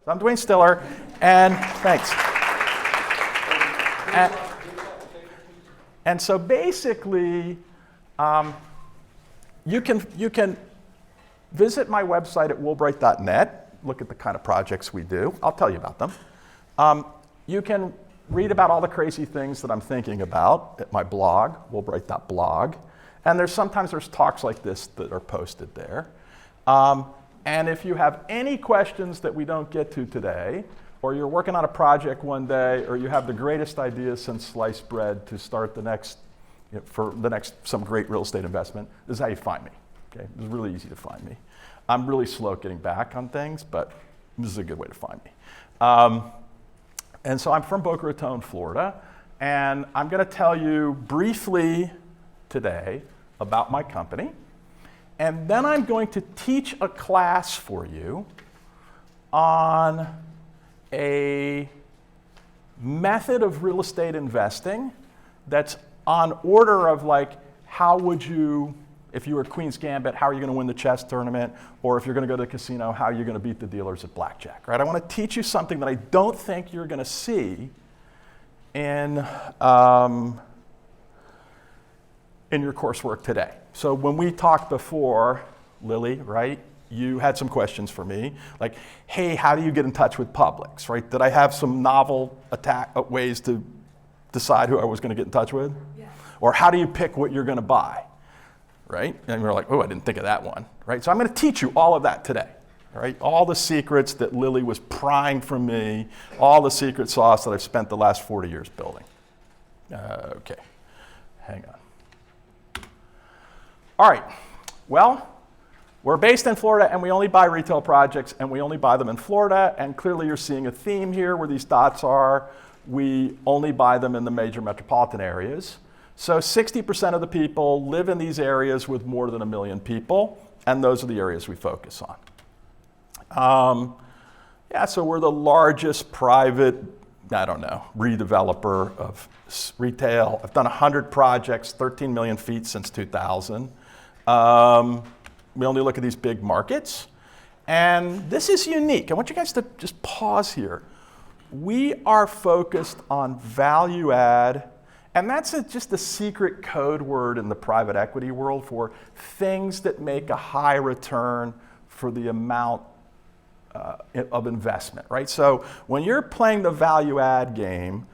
So I'm Duane Stiller, and thanks. And so basically, you can visit my website at woolbright.net, look at the kind of projects we do. I'll tell you about them. You can read about all the crazy things that I'm thinking about at my blog, woolbright.blog. And sometimes there's talks like this that are posted there. And if you have any questions that we don't get to today, or you're working on a project one day, or you have the greatest idea since sliced bread to start some great real estate investment, this is how you find me. Okay? It's really easy to find me. I'm really slow at getting back on things, but this is a good way to find me. And so I'm from Boca Raton, Florida, and I'm going to tell you briefly today about my company. And then I'm going to teach a class for you on a method of real estate investing that's on order of like, how would you, if you were Queen's Gambit, how are you going to win the chess tournament? Or if you're going to go to the casino, how are you going to beat the dealers at blackjack, right? I want to teach you something that I don't think you're going to see in your coursework today. So when we talked before, Lily, right, you had some questions for me, like, hey, how do you get in touch with Publix, right? Did I have some novel ways to decide who I was going to get in touch with? Yeah. Or how do you pick what you're going to buy, right? And we're like, oh, I didn't think of that one, right? So I'm going to teach you all of that today, right? All the secrets that Lily was prying from me, all the secret sauce that I've spent the last 40 years building. Okay, hang on. All right, well, we're based in Florida and we only buy retail projects and we only buy them in Florida, and clearly you're seeing a theme here where these dots are. We only buy them in the major metropolitan areas. So 60% of the people live in these areas with more than 1 million people, and those are the areas we focus on. So we're the largest private, redeveloper of retail. I've done 100 projects, 13 million feet since 2000. We only look at these big markets. And this is unique. I want you guys to just pause here. We are focused on value add, and that's just a secret code word in the private equity world for things that make a high return for the amount of investment, right? So when you're playing the value add game,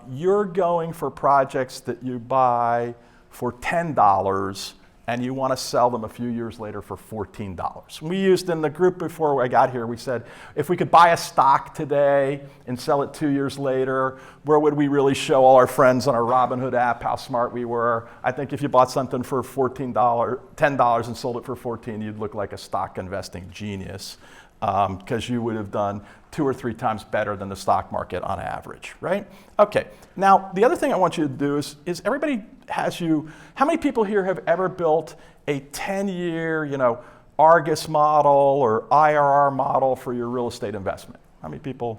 you're going for projects that you buy for $10 and you want to sell them a few years later for $14. We used in the group before I got here, we said, if we could buy a stock today and sell it 2 years later, where would we really show all our friends on our Robinhood app how smart we were? I think if you bought something for $10 and sold it for $14, you'd look like a stock investing genius, because you would have done 2 or 3 times better than the stock market on average, right? Okay, now the other thing I want you to do is everybody how many people here have ever built a 10-year, Argus model or IRR model for your real estate investment? How many people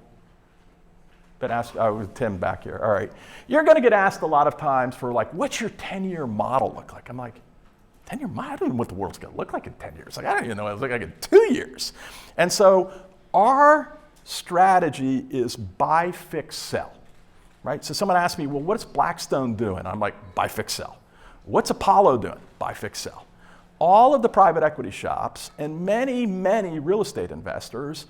been asked? Oh, Tim back here, all right. You're gonna get asked a lot of times for like, what's your 10-year model look like? I'm like, 10-year model? I don't know what the world's gonna look like in 10 years. Like, I don't even know what it looks like in 2 years. And so our strategy is buy, fix, sell, right? So someone asked me, well, what's Blackstone doing? I'm like, buy, fix, sell. What's Apollo doing? Buy, fix, sell. All of the private equity shops and many, many real estate investors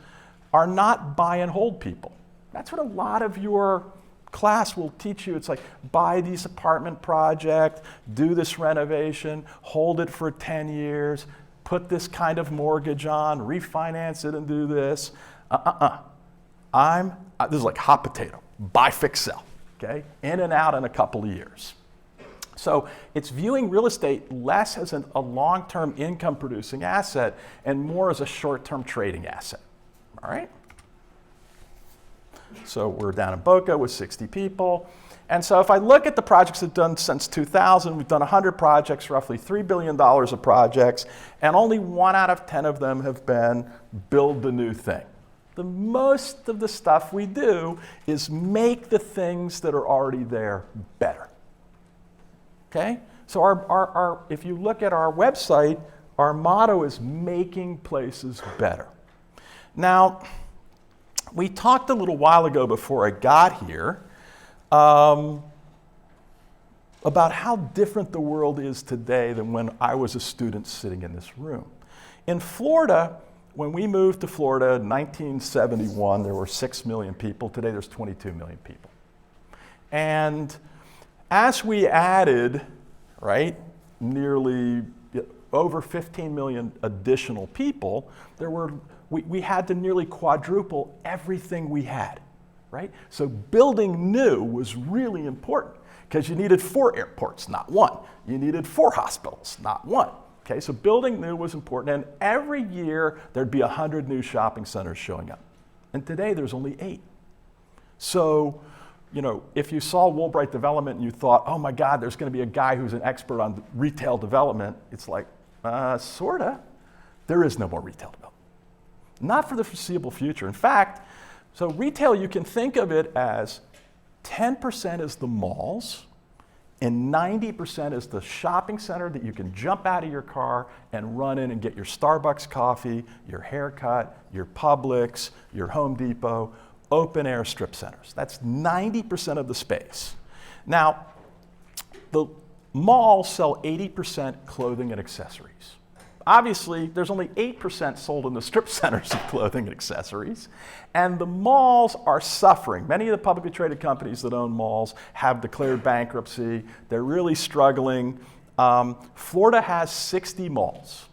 are not buy and hold people. That's what a lot of your class will teach you. It's like, buy this apartment project, do this renovation, hold it for 10 years, put this kind of mortgage on, refinance it and do this. This is like hot potato, buy, fix, sell, okay? In and out in a couple of years. So it's viewing real estate less as a long-term income producing asset and more as a short-term trading asset, all right? So we're down in Boca with 60 people. And so if I look at the projects we've done since 2000, we've done 100 projects, roughly $3 billion of projects, and only 1 out of 10 of them have been build the new thing. The most of the stuff we do is make the things that are already there better. Okay? So if you look at our website, our motto is making places better. Now, we talked a little while ago before I got here about how different the world is today than when I was a student sitting in this room. In Florida, when we moved to Florida in 1971, there were 6 million people. Today there's 22 million people. And as we added, right, nearly over 15 million additional people, we had to nearly quadruple everything we had, right? So building new was really important because you needed 4 airports, not 1. You needed 4 hospitals, not 1. Okay, so building new was important, and every year there'd be 100 new shopping centers showing up. And today there's only 8. So, you know, if you saw Woolbright Development and you thought, oh my God, there's going to be a guy who's an expert on retail development, it's like, sorta. There is no more retail development. Not for the foreseeable future. In fact, so retail, you can think of it as 10% is the malls, and 90% is the shopping center that you can jump out of your car and run in and get your Starbucks coffee, your haircut, your Publix, your Home Depot, open air strip centers. That's 90% of the space. Now, the malls sell 80% clothing and accessories. Obviously, there's only 8% sold in the strip centers of clothing and accessories, and the malls are suffering. Many of the publicly traded companies that own malls have declared bankruptcy. They're really struggling. Florida has 60 malls.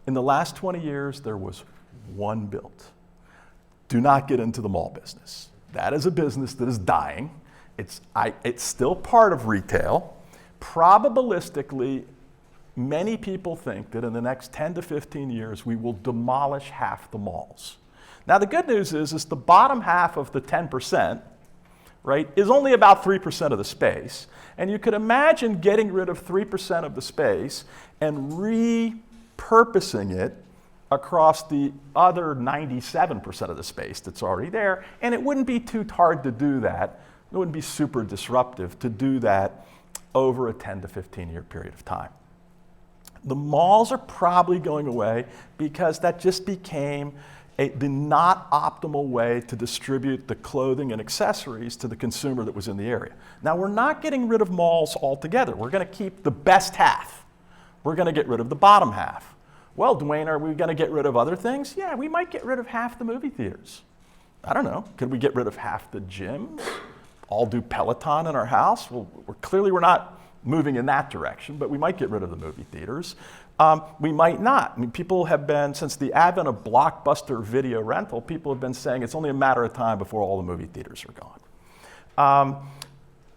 In the last 20 years, there was 1 built. Do not get into the mall business. That is a business that is dying. It's still part of retail. Probabilistically, many people think that in the next 10 to 15 years, we will demolish half the malls. Now, the good news is the bottom half of the 10%, right, is only about 3% of the space. And you could imagine getting rid of 3% of the space and repurposing it across the other 97% of the space that's already there. And it wouldn't be too hard to do that. It wouldn't be super disruptive to do that over a 10 to 15 year period of time. The malls are probably going away because that just became the not optimal way to distribute the clothing and accessories to the consumer that was in the area. Now, we're not getting rid of malls altogether. We're going to keep the best half. We're going to get rid of the bottom half. Well, Duane, are we going to get rid of other things? Yeah, we might get rid of half the movie theaters. I don't know. Could we get rid of half the gyms? All do Peloton in our house? Well, we're not moving in that direction, but we might get rid of the movie theaters. We might not. I mean, people have been, since the advent of blockbuster video rental, people have been saying it's only a matter of time before all the movie theaters are gone.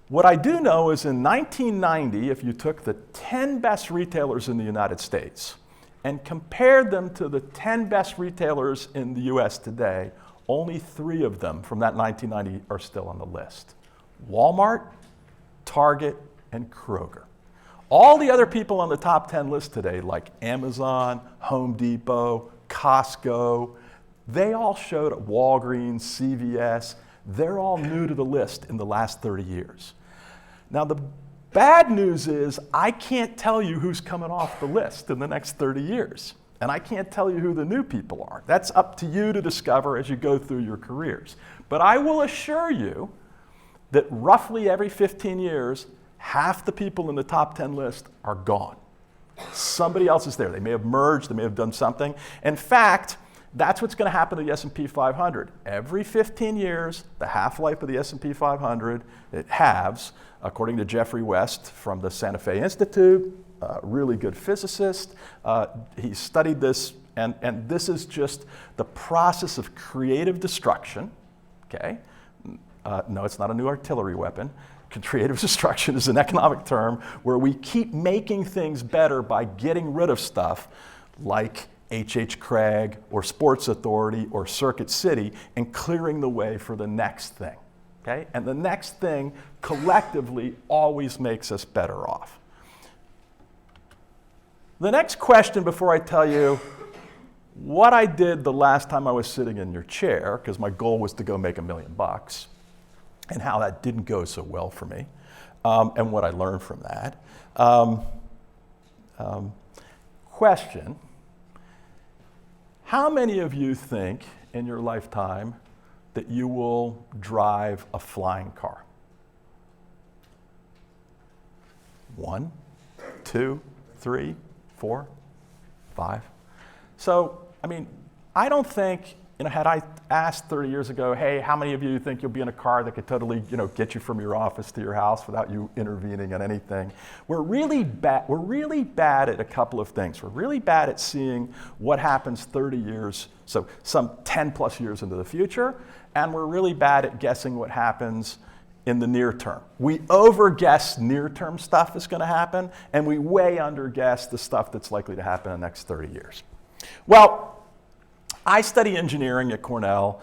What I do know is in 1990, if you took the 10 best retailers in the United States and compared them to the 10 best retailers in the US today, only 3 of them from that 1990 are still on the list. Walmart, Target, and Kroger. All the other people on the top 10 list today, like Amazon, Home Depot, Costco, they all showed at Walgreens, CVS, they're all new to the list in the last 30 years. Now, the bad news is I can't tell you who's coming off the list in the next 30 years. And I can't tell you who the new people are. That's up to you to discover as you go through your careers. But I will assure you that roughly every 15 years, half the people in the top 10 list are gone. Somebody else is there. They may have merged, they may have done something. In fact, that's what's going to happen to the S&P 500. Every 15 years, the half-life of the S&P 500, it halves, according to Jeffrey West from the Santa Fe Institute, a really good physicist. He studied this, and this is just the process of creative destruction, okay? No, it's not a new artillery weapon. Creative destruction is an economic term where we keep making things better by getting rid of stuff like H.H. Craig or Sports Authority or Circuit City and clearing the way for the next thing, okay? And the next thing collectively always makes us better off. The next question before I tell you what I did the last time I was sitting in your chair, because my goal was to go make $1 million, and how that didn't go so well for me, and what I learned from that. Question, how many of you think in your lifetime that you will drive a flying car? 1, 2, 3, 4, 5. So, I mean, I don't think, had I asked 30 years ago, hey, how many of you think you'll be in a car that could totally, get you from your office to your house without you intervening in anything? We're really bad at a couple of things. We're really bad at seeing what happens 30 years, so some 10 plus years into the future, and we're really bad at guessing what happens in the near term. We overguess near-term stuff is going to happen, and we way underguess the stuff that's likely to happen in the next 30 years. Well, I study engineering at Cornell.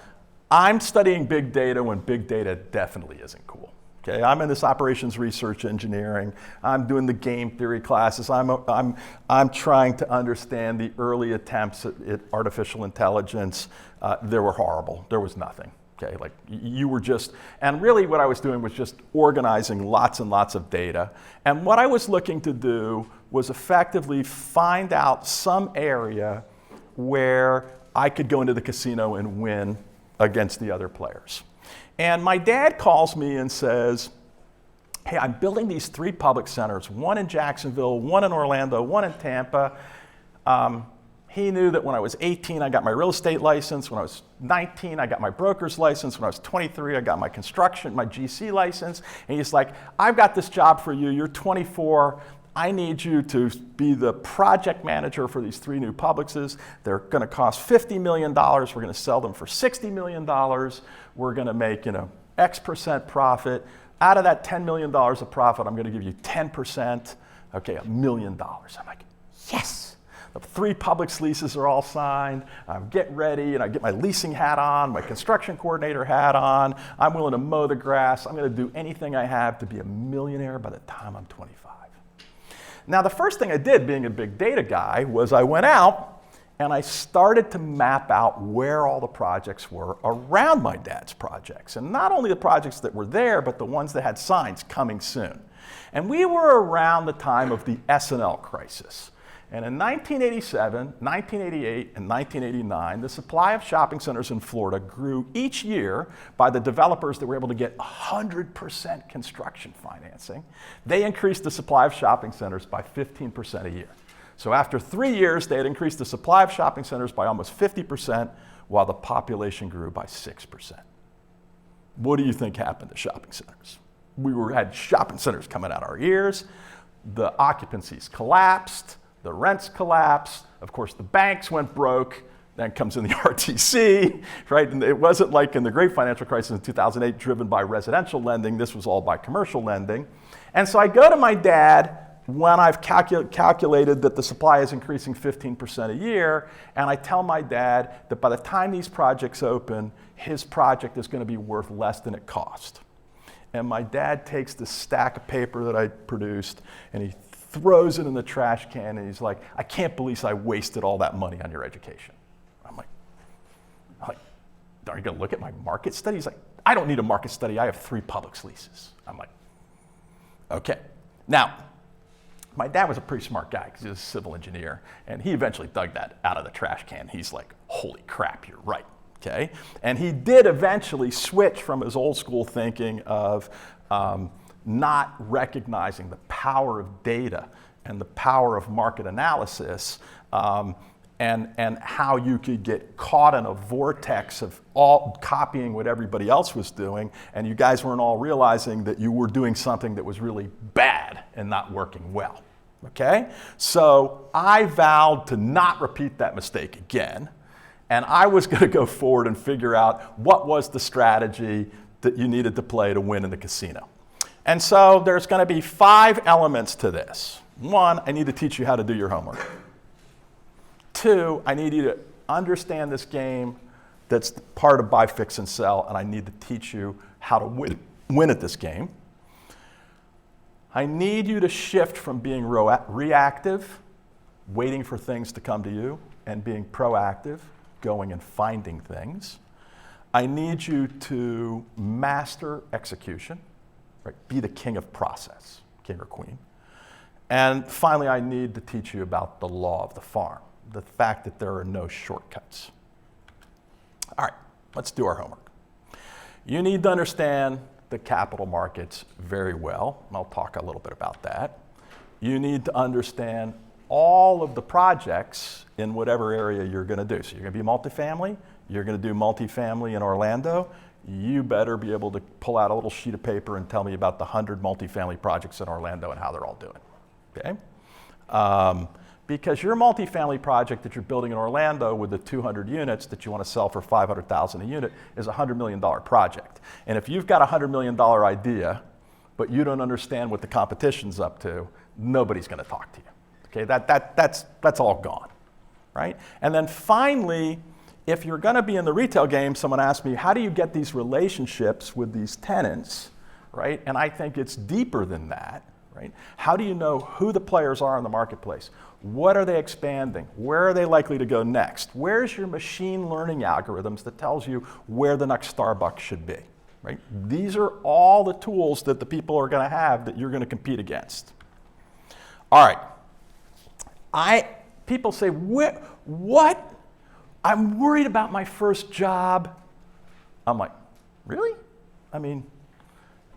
I'm studying big data when big data definitely isn't cool. Okay, I'm in this operations research engineering. I'm doing the game theory classes. I'm trying to understand the early attempts at artificial intelligence. They were horrible. There was nothing. Okay, like you were just, and really what I was doing was just organizing lots and lots of data. And what I was looking to do was effectively find out some area where I could go into the casino and win against the other players. And my dad calls me and says, hey, I'm building these 3 public centers, one in Jacksonville, one in Orlando, one in Tampa. He knew that when I was 18, I got my real estate license. When I was 19, I got my broker's license. When I was 23, I got my GC license. And he's like, I've got this job for you. You're 24. I need you to be the project manager for these 3 new Publixes. They're going to cost $50 million. We're going to sell them for $60 million. We're going to make, X% profit. Out of that $10 million of profit, I'm going to give you 10%. Okay, $1 million. I'm like, yes. The 3 Publix leases are all signed. I'm getting ready, and I get my leasing hat on, my construction coordinator hat on. I'm willing to mow the grass. I'm going to do anything I have to be a millionaire by the time I'm 25. Now, the first thing I did, being a big data guy, was I went out and I started to map out where all the projects were around my dad's projects. And not only the projects that were there, but the ones that had signs coming soon. And we were around the time of the S&L crisis. And in 1987, 1988, and 1989, the supply of shopping centers in Florida grew each year by the developers that were able to get 100% construction financing. They increased the supply of shopping centers by 15% a year. So after 3 years, they had increased the supply of shopping centers by almost 50%, while the population grew by 6%. What do you think happened to shopping centers? We had shopping centers coming out our ears. The occupancies collapsed. The rents collapsed. Of course, the banks went broke. Then comes in the RTC, right? And it wasn't like in the great financial crisis in 2008 driven by residential lending. This was all by commercial lending. And so I go to my dad when I've calculated that the supply is increasing 15% a year, and I tell my dad that by the time these projects open, his project is going to be worth less than it cost. And my dad takes the stack of paper that I produced, and he throws it in the trash can, and he's like, I can't believe I wasted all that money on your education. I'm like, are you going to look at my market study? He's like, I don't need a market study. I have 3 Publix leases. I'm like, okay. Now, my dad was a pretty smart guy because he was a civil engineer, and he eventually dug that out of the trash can. He's like, holy crap, you're right. Okay? And he did eventually switch from his old school thinking of not recognizing the power of data and the power of market analysis and how you could get caught in a vortex of all copying what everybody else was doing, and you guys weren't all realizing that you were doing something that was really bad and not working well. Okay? So I vowed to not repeat that mistake again, and I was going to go forward and figure out what was the strategy that you needed to play to win in the casino. And so there's going to be 5 elements to this. 1, I need to teach you how to do your homework. 2, I need you to understand this game that's part of buy, fix, and sell, and I need to teach you how to win at this game. I need you to shift from being reactive, waiting for things to come to you, and being proactive, going and finding things. I need you to master execution. Right? Be the king of process, king or queen. And finally, I need to teach you about the law of the farm, the fact that there are no shortcuts. All right, let's do our homework. You need to understand the capital markets very well. I'll talk a little bit about that. You need to understand all of the projects in whatever area you're going to do. So you're going to be multifamily, you're going to do multifamily in Orlando. You better be able to pull out a little sheet of paper and tell me about the 100 multifamily projects in Orlando and how they're all doing, okay? Because your multifamily project that you're building in Orlando with the 200 units that you want to sell for $500,000 a unit is a $100 million project. And if you've got a $100 million idea, but you don't understand what the competition's up to, nobody's going to talk to you. Okay, that's all gone, right? And then finally, if you're going to be in the retail game, someone asked me, how do you get these relationships with these tenants, right? And I think it's deeper than that, right? How do you know who the players are in the marketplace? What are they expanding? Where are they likely to go next? Where's your machine learning algorithms that tells you where the next Starbucks should be, right? These are all the tools that the people are going to have that you're going to compete against. All right. People say, what? I'm worried about my first job. I'm like, really? I mean,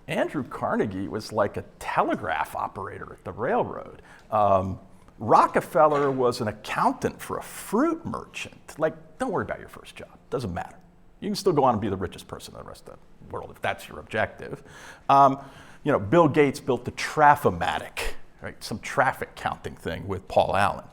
Andrew Carnegie was like a telegraph operator at the railroad. Rockefeller was an accountant for a fruit merchant. Like, don't worry about your first job. Doesn't matter. You can still go on and be the richest person in the rest of the world if that's your objective. Bill Gates built the Traffomatic, right? Some traffic counting thing with Paul Allen.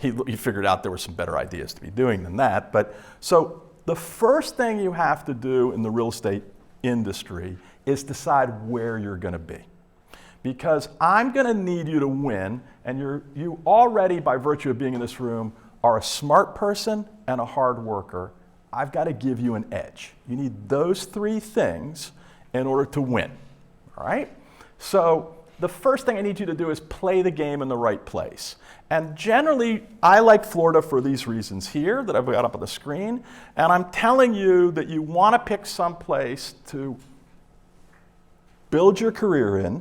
He figured out there were some better ideas to be doing than that. But so the first thing you have to do in the real estate industry is decide where you're going to be. Because I'm going to need you to win, and you already, by virtue of being in this room, are a smart person and a hard worker. I've got to give you an edge. You need those three things in order to win, all right? So the first thing I need you to do is play the game in the right place. And generally, I like Florida for these reasons here that I've got up on the screen. And I'm telling you that you want to pick some place to build your career in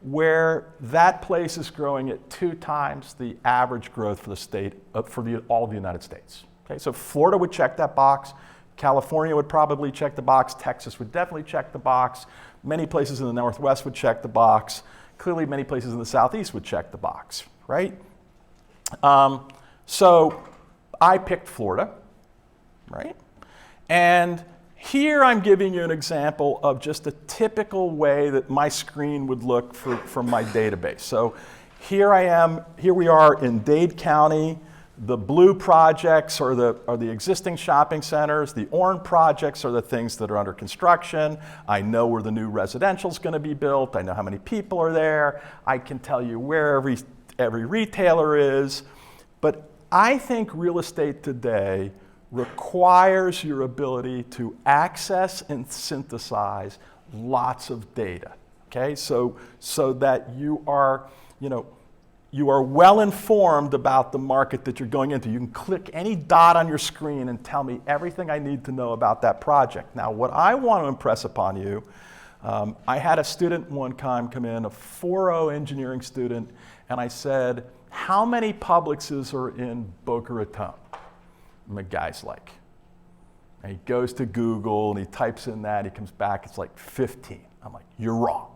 where that place is growing at 2 times the average growth for the state, all of the United States. Okay, so Florida would check that box. California would probably check the box. Texas would definitely check the box. Many places in the Northwest would check the box. Clearly, many places in the Southeast would check the box, right? So I picked Florida, right? And here I'm giving you an example of just a typical way that my screen would look from my database. So here we are in Dade County. The blue projects are the existing shopping centers. The orange projects are the things that are under construction. I know where the new residential is going to be built. I know how many people are there. I can tell you where every retailer is. But I think real estate today requires your ability to access and synthesize lots of data. Okay, so that you are well informed about the market that you're going into. You can click any dot on your screen and tell me everything I need to know about that project. Now, what I want to impress upon you, I had a student one time come in, a 4.0 engineering student, and I said, how many Publixes are in Boca Raton? And the guy's like, and he goes to Google and he types in that, he comes back, it's like 15. I'm like, you're wrong.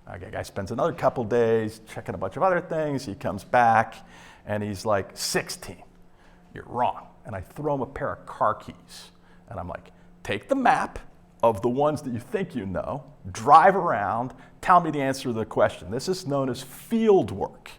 Okay, guy spends another couple days checking a bunch of other things. He comes back and he's like 16. You're wrong. And I throw him a pair of car keys. And I'm like, take the map of the ones that you think you know, drive around, tell me the answer to the question. This is known as field work.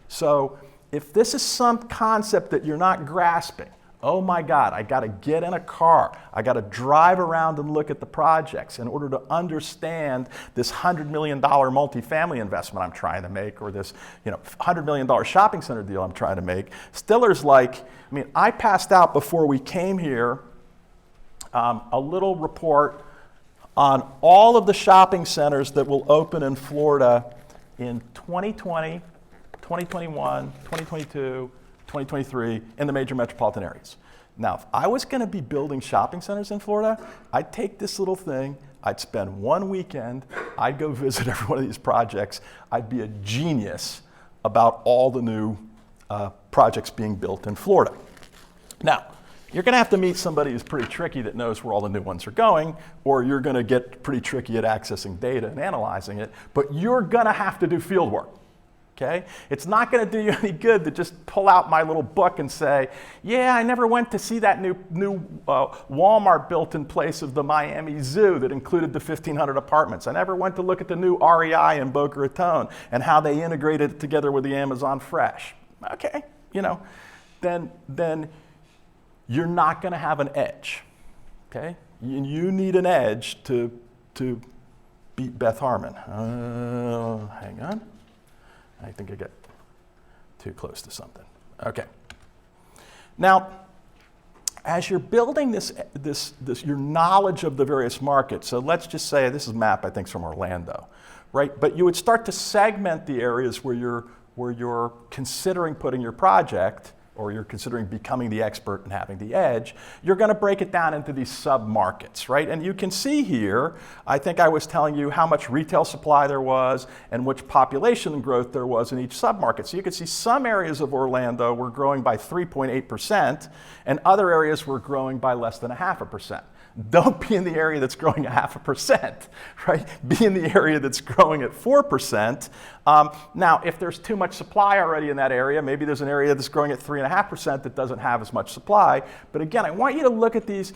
So if this is some concept that you're not grasping, oh my God, I got to get in a car. I got to drive around and look at the projects in order to understand this $100 million multifamily investment I'm trying to make, or this $100 million shopping center deal I'm trying to make. Stiller's like, I passed out before we came here a little report on all of the shopping centers that will open in Florida in 2020, 2021, 2022, 2023 in the major metropolitan areas. Now, if I was going to be building shopping centers in Florida, I'd take this little thing, I'd spend one weekend, I'd go visit every one of these projects, I'd be a genius about all the new projects being built in Florida. Now, You're going to have to meet somebody who's pretty tricky that knows where all the new ones are going, or you're going to get pretty tricky at accessing data and analyzing it, but you're going to have to do field work. Okay? It's not going to do you any good to just pull out my little book and say, yeah, I never went to see that new Walmart built in place of the Miami Zoo that included the 1,500 apartments. I never went to look at the new REI in Boca Raton and how they integrated it together with the Amazon Fresh. Okay, then you're not going to have an edge. Okay? You need an edge to beat Beth Harmon. Hang on. I think I got too close to something. Okay. Now, as you're building this your knowledge of the various markets, so let's just say, this is a map I think is from Orlando, right? But you would start to segment the areas where you're considering putting your project, or you're considering becoming the expert and having the edge. You're going to break it down into these sub-markets, right? And you can see here, I think I was telling you how much retail supply there was and which population growth there was in each sub-market. So you can see some areas of Orlando were growing by 3.8%, and other areas were growing by less than 0.5%. Don't be in the area that's growing 0.5%, right? Be in the area that's growing at 4%. Now, if there's too much supply already in that area, maybe there's an area that's growing at 3.5% that doesn't have as much supply. But again, I want you to look at these.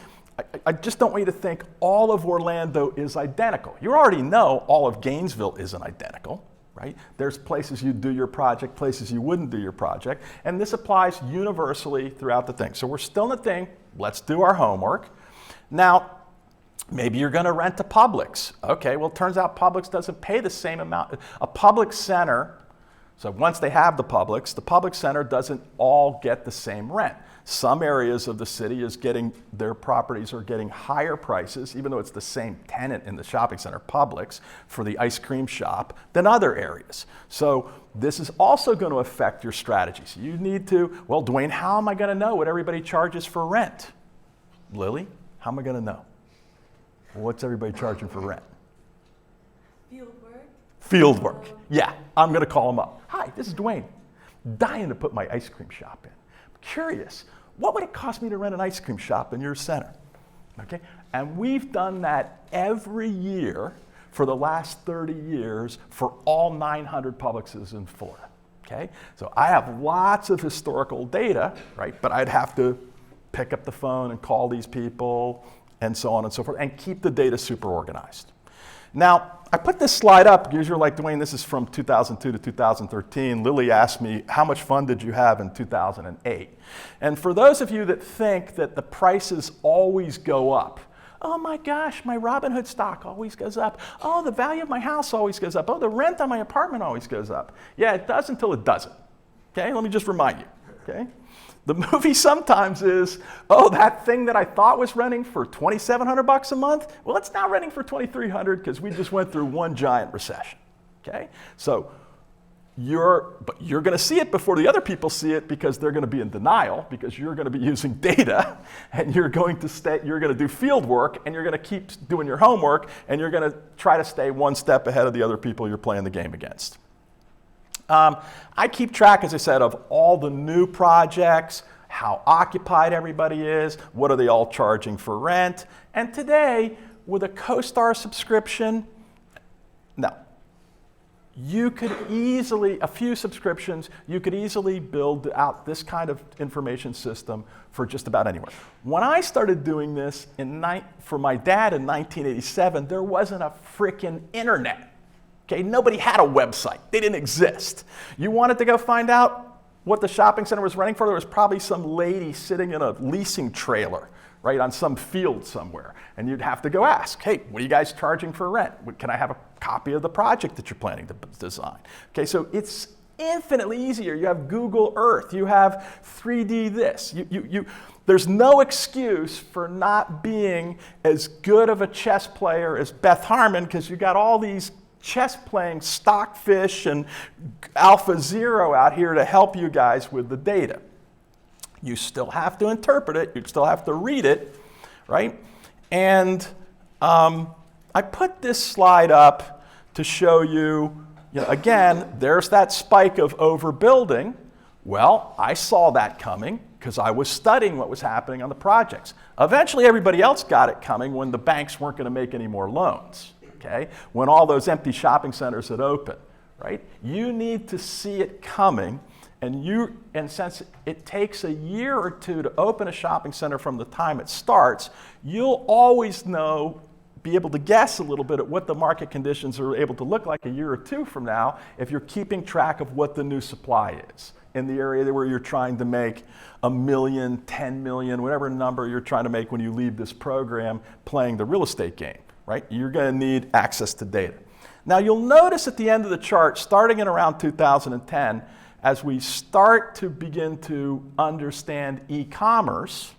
I just don't want you to think all of Orlando is identical. You already know all of Gainesville isn't identical. Right? There's places you do your project, places you wouldn't do your project, and this applies universally throughout the thing. So we're still in the thing, let's do our homework. Now, maybe you're going to rent to Publix. Okay, well, it turns out Publix doesn't pay the same amount. A Publix center, so once they have the Publix center doesn't all get the same rent. Some areas of the city their properties are getting higher prices, even though it's the same tenant in the shopping center, Publix, for the ice cream shop than other areas. So this is also going to affect your strategies. You need to, well, Duane, how am I going to know what everybody charges for rent? Lily, how am I going to know? What's everybody charging for rent? Field work. Field work. Yeah, I'm going to call them up. Hi, this is Duane. Dying to put my ice cream shop in. I'm curious, what would it cost me to rent an ice cream shop in your center? Okay, and we've done that every year for the last 30 years for all 900 Publixes in Florida. Okay, so I have lots of historical data, right? But I'd have to pick up the phone and call these people and so on and so forth and keep the data super organized. Now, I put this slide up because you're like, Duane, this is from 2002 to 2013. Lily asked me, how much fun did you have in 2008? And for those of you that think that the prices always go up, oh my gosh, my Robinhood stock always goes up. Oh, the value of my house always goes up. Oh, the rent on my apartment always goes up. Yeah, it does until it doesn't. Okay, let me just remind you, okay? The movie sometimes is, oh, that thing that I thought was renting for $2,700 a month, well, it's now renting for $2,300 because we just went through one giant recession, okay? So you're going to see it before the other people see it because they're going to be in denial because you're going to be using data and you're going to do field work and you're going to keep doing your homework and you're going to try to stay one step ahead of the other people you're playing the game against. I keep track, as I said, of all the new projects, how occupied everybody is, what are they all charging for rent. And today, with a CoStar subscription, now, you could easily, a few subscriptions, you could easily build out this kind of information system for just about anywhere. When I started doing this for my dad in 1987, there wasn't a frickin' internet. Okay, nobody had a website. They didn't exist. You wanted to go find out what the shopping center was renting for? There was probably some lady sitting in a leasing trailer, right, on some field somewhere. And you'd have to go ask, hey, what are you guys charging for rent? Can I have a copy of the project that you're planning to design? Okay, so it's infinitely easier. You have Google Earth. You have 3D this. There's no excuse for not being as good of a chess player as Beth Harmon because you got all these chess playing Stockfish and AlphaZero out here to help you guys with the data. You still have to interpret it, you still have to read it, right? And I put this slide up to show you, again, there's that spike of overbuilding Well, I saw that coming because I was studying what was happening on the projects. Eventually, everybody else got it coming when the banks weren't going to make any more loans, okay? When all those empty shopping centers had opened, right? You need to see it coming, and since it takes a year or two to open a shopping center from the time it starts, you'll always be able to guess a little bit at what the market conditions are able to look like a year or two from now if you're keeping track of what the new supply is in the area where you're trying to make 1 million, 10 million, whatever number you're trying to make when you leave this program playing the real estate game, right? You're going to need access to data. Now you'll notice at the end of the chart, starting in around 2010, as we start to begin to understand e-commerce,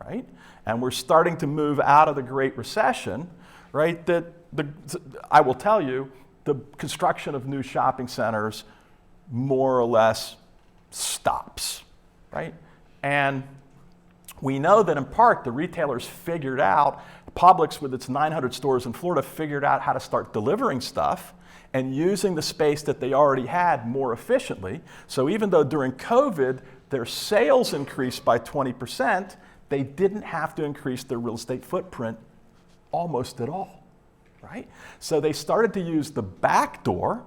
right? And we're starting to move out of the Great Recession, right? I will tell you, the construction of new shopping centers more or less stops, right? And we know that in part the retailers figured out, Publix with its 900 stores in Florida figured out how to start delivering stuff and using the space that they already had more efficiently. So even though during COVID their sales increased by 20%, they didn't have to increase their real estate footprint almost at all, right? So they started to use the back door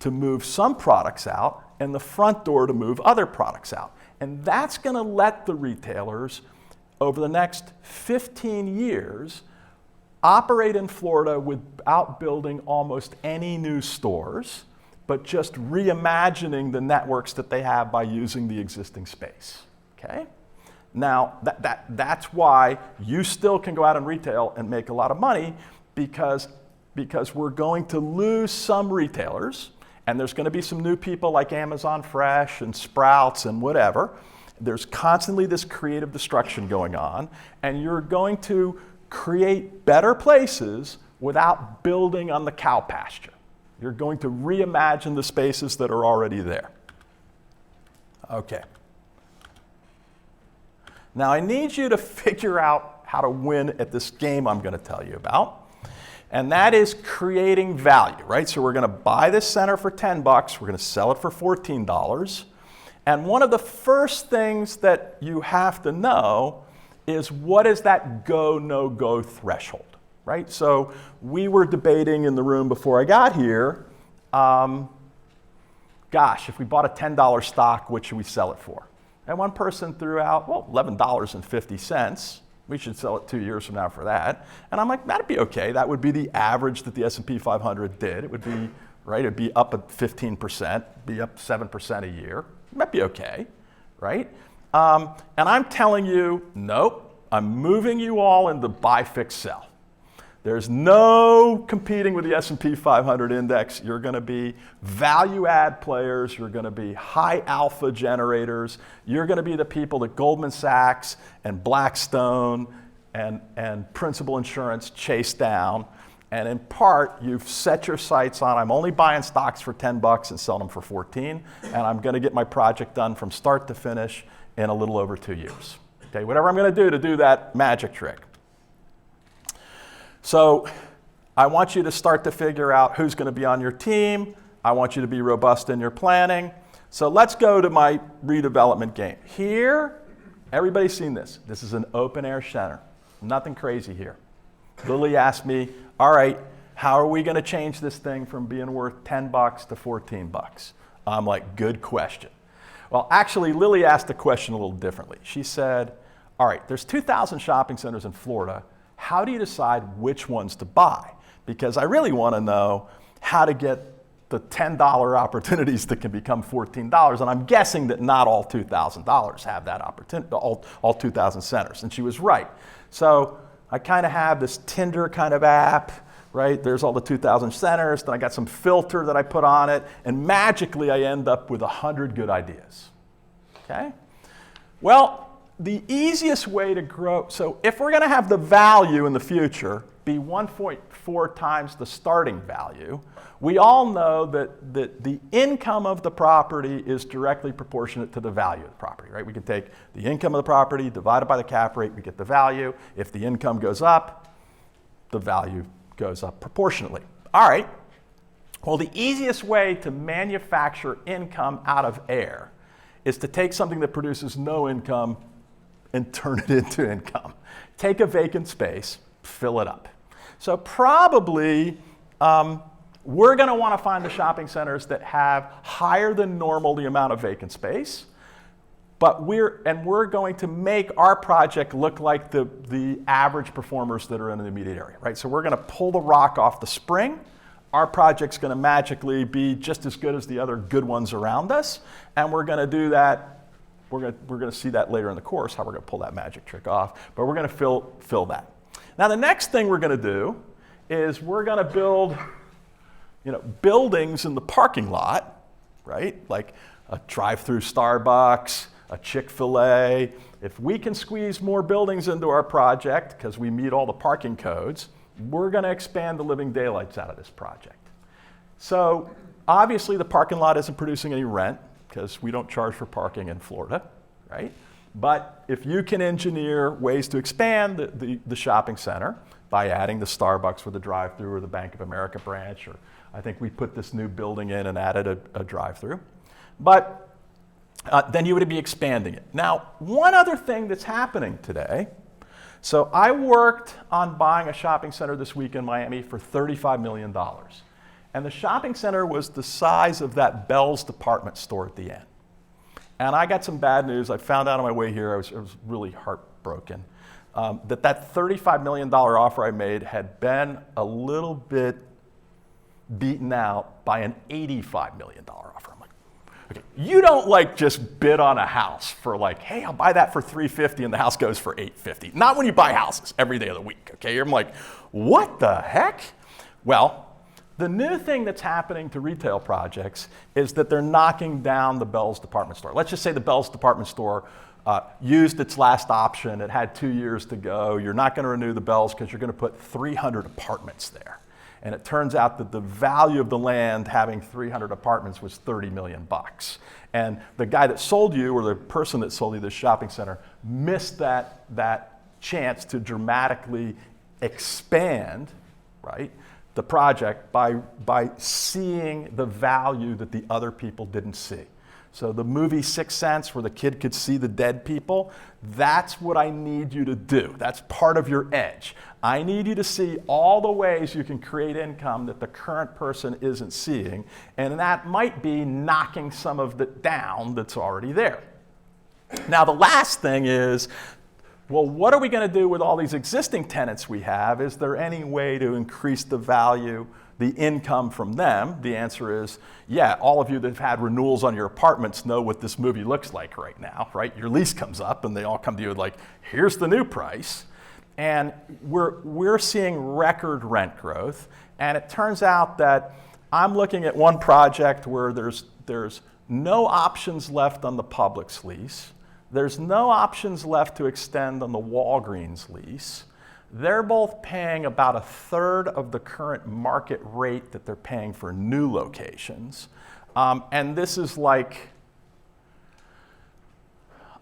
to move some products out and the front door to move other products out. And that's going to let the retailers, over the next 15 years, operate in Florida without building almost any new stores, but just reimagining the networks that they have by using the existing space, okay? Now, that's why you still can go out and retail and make a lot of money because we're going to lose some retailers, and there's going to be some new people like Amazon Fresh and Sprouts and whatever. There's constantly this creative destruction going on, and you're going to create better places without building on the cow pasture. You're going to reimagine the spaces that are already there. Okay. Now I need you to figure out how to win at this game I'm going to tell you about. And that is creating value, right? So we're going to buy this center for $10, we're going to sell it for $14. And one of the first things that you have to know is what is that go, no go threshold, right? So we were debating in the room before I got here, gosh, if we bought a $10 stock, what should we sell it for? And one person threw out, well, $11.50. We should sell it 2 years from now for that. And I'm like, that'd be okay. That would be the average that the S&P 500 did. It would be, right, it'd be up at 15%, be up 7% a year. It might be okay, right? And I'm telling you, nope, I'm moving you all into buy, fix, sell. There's no competing with the S&P 500 index. You're going to be value add players. You're going to be high alpha generators. You're going to be the people that Goldman Sachs and Blackstone and Principal Insurance chase down. And in part, you've set your sights on, I'm only buying stocks for $10 and selling them for 14, and I'm going to get my project done from start to finish in a little over 2 years. Okay, whatever I'm going to do that magic trick. So I want you to start to figure out who's going to be on your team. I want you to be robust in your planning. So let's go to my redevelopment game. Here, everybody's seen this. This is an open air center. Nothing crazy here. Lily asked me, all right, how are we going to change this thing from being worth $10 to $14? I'm like, good question. Well, actually, Lily asked the question a little differently. She said, all right, there's 2,000 shopping centers in Florida. How do you decide which ones to buy? Because I really want to know how to get the $10 opportunities that can become $14. And I'm guessing that not all $2,000 have that opportunity, all 2,000 centers. And she was right. So I kind of have this Tinder kind of app, right? There's all the 2,000 centers. Then I got some filter that I put on it. And magically, I end up with 100 good ideas. Okay? Well, the easiest way to grow, so if we're going to have the value in the future be 1.4 times the starting value, we all know that the income of the property is directly proportionate to the value of the property, right? We can take the income of the property, divide it by the cap rate, we get the value. If the income goes up, the value goes up proportionately. All right, well, the easiest way to manufacture income out of air is to take something that produces no income and turn it into income. Take a vacant space, fill it up. So probably we're going to want to find the shopping centers that have higher than normal the amount of vacant space, but we're going to make our project look like the average performers that are in the immediate area, right? So we're going to pull the rock off the spring. Our project's going to magically be just as good as the other good ones around us, and we're going to do that. We're going to see that later in the course, how we're going to pull that magic trick off, but we're going to fill that. Now the next thing we're going to do is we're going to build buildings in the parking lot, right? Like a drive-through Starbucks, a Chick-fil-A. If we can squeeze more buildings into our project because we meet all the parking codes, we're going to expand the living daylights out of this project. So obviously the parking lot isn't producing any rent because we don't charge for parking in Florida, right? But if you can engineer ways to expand the shopping center by adding the Starbucks or the drive-through or the Bank of America branch, or I think we put this new building in and added a drive-through, but then you would be expanding it. Now, one other thing that's happening today, so I worked on buying a shopping center this week in Miami for $35 million. And the shopping center was the size of that Bell's department store at the end. And I got some bad news. I found out on my way here, I was really heartbroken, that $35 million offer I made had been a little bit beaten out by an $85 million offer. I'm like, okay, you don't just bid on a house for hey, I'll buy that for $350 and the house goes for $850. Not when you buy houses every day of the week, okay? I'm like, what the heck? Well, the new thing that's happening to retail projects is that they're knocking down the Bell's department store. Let's just say the Bell's department store used its last option. It had 2 years to go. You're not going to renew the Bell's because you're going to put 300 apartments there. And it turns out that the value of the land having 300 apartments was $30 million. And the guy that sold you, or the person that sold you this shopping center, missed that chance to dramatically expand, right, the project by seeing the value that the other people didn't see. So the movie Sixth Sense, where the kid could see the dead people, that's what I need you to do. That's part of your edge. I need you to see all the ways you can create income that the current person isn't seeing, and that might be knocking some of it down that's already there. Now the last thing is, well, what are we going to do with all these existing tenants we have? Is there any way to increase the value, the income from them? The answer is, yeah, all of you that have had renewals on your apartments know what this movie looks like right now, right? Your lease comes up and they all come to you like, here's the new price. And we're seeing record rent growth. And it turns out that I'm looking at one project where there's no options left on the Publix lease. There's no options left to extend on the Walgreens lease. They're both paying about a third of the current market rate that they're paying for new locations. And this is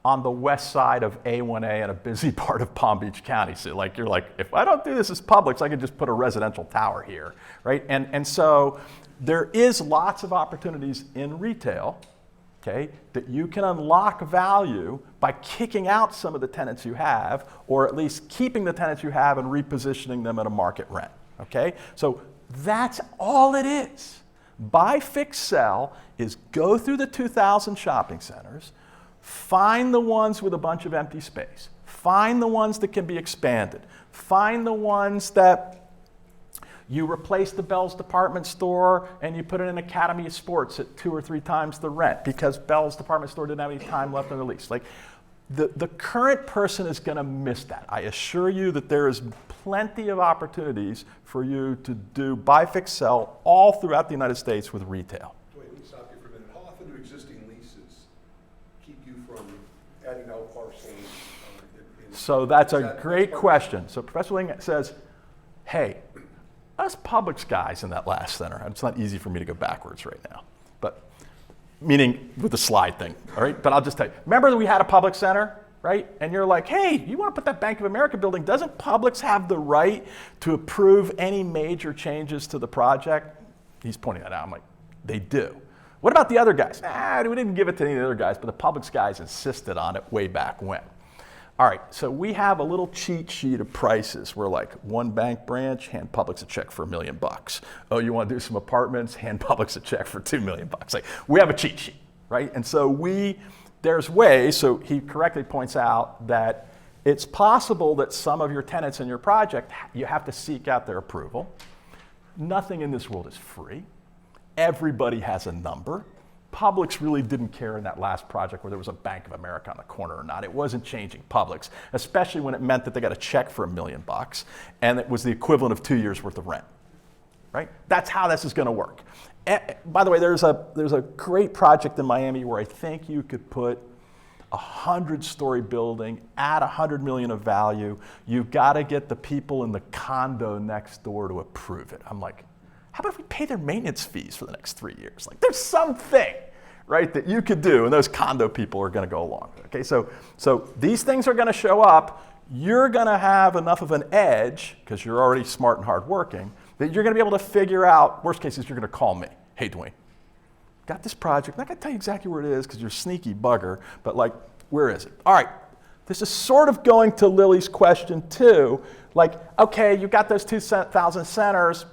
on the west side of A1A in a busy part of Palm Beach County. So you're like, if I don't do this as Publix, I could just put a residential tower here, right? And so there is lots of opportunities in retail, okay, that you can unlock value by kicking out some of the tenants you have, or at least keeping the tenants you have and repositioning them at a market rent, okay? So that's all it is. Buy, fix, sell is go through the 2,000 shopping centers, find the ones with a bunch of empty space, find the ones that can be expanded, find the ones that you replace the Bell's department store and you put it in Academy of Sports at 2 or 3 times the rent because Bell's department store didn't have any time left on the lease. The current person is going to miss that. I assure you that there is plenty of opportunities for you to do buy, fix, sell all throughout the United States with retail. Duane, let me stop you for a minute. How often do existing leases keep you from adding out parcels? So that's a great question. So Professor Ling says, hey, us Publix guys in that last center, it's not easy for me to go backwards right now, but meaning with the slide thing, all right? But I'll just tell you, remember that we had a Publix center, right? And you're like, hey, you want to put that Bank of America building, doesn't Publix have the right to approve any major changes to the project? He's pointing that out. I'm like, they do. What about the other guys? We didn't give it to any of the other guys, but the Publix guys insisted on it way back when. All right, so we have a little cheat sheet of prices. We're like, one bank branch, hand Publix a check for $1 million. Oh, you want to do some apartments? Hand Publix a check for $2 million. Like, we have a cheat sheet, right? And so there's ways, so he correctly points out that it's possible that some of your tenants in your project, you have to seek out their approval. Nothing in this world is free. Everybody has a number. Publix really didn't care in that last project where there was a Bank of America on the corner or not. It wasn't changing Publix, especially when it meant that they got a check for $1 million and it was the equivalent of 2 years worth of rent, right? That's how this is going to work. By the way, there's a great project in Miami where I think you could put a 100-story building at $100 million of value. You've got to get the people in the condo next door to approve it. I'm like, how about if we pay their maintenance fees for the next 3 years? Like, there's something, right, that you could do, and those condo people are going to go along. Okay, so these things are going to show up. You're going to have enough of an edge, because you're already smart and hardworking, that you're going to be able to figure out, worst case is you're going to call me. Hey, Duane, got this project. I'm not going to tell you exactly where it is, because you're a sneaky bugger, but like, where is it? All right, this is sort of going to Lily's question too. Like, okay, you got those 2,000 centers.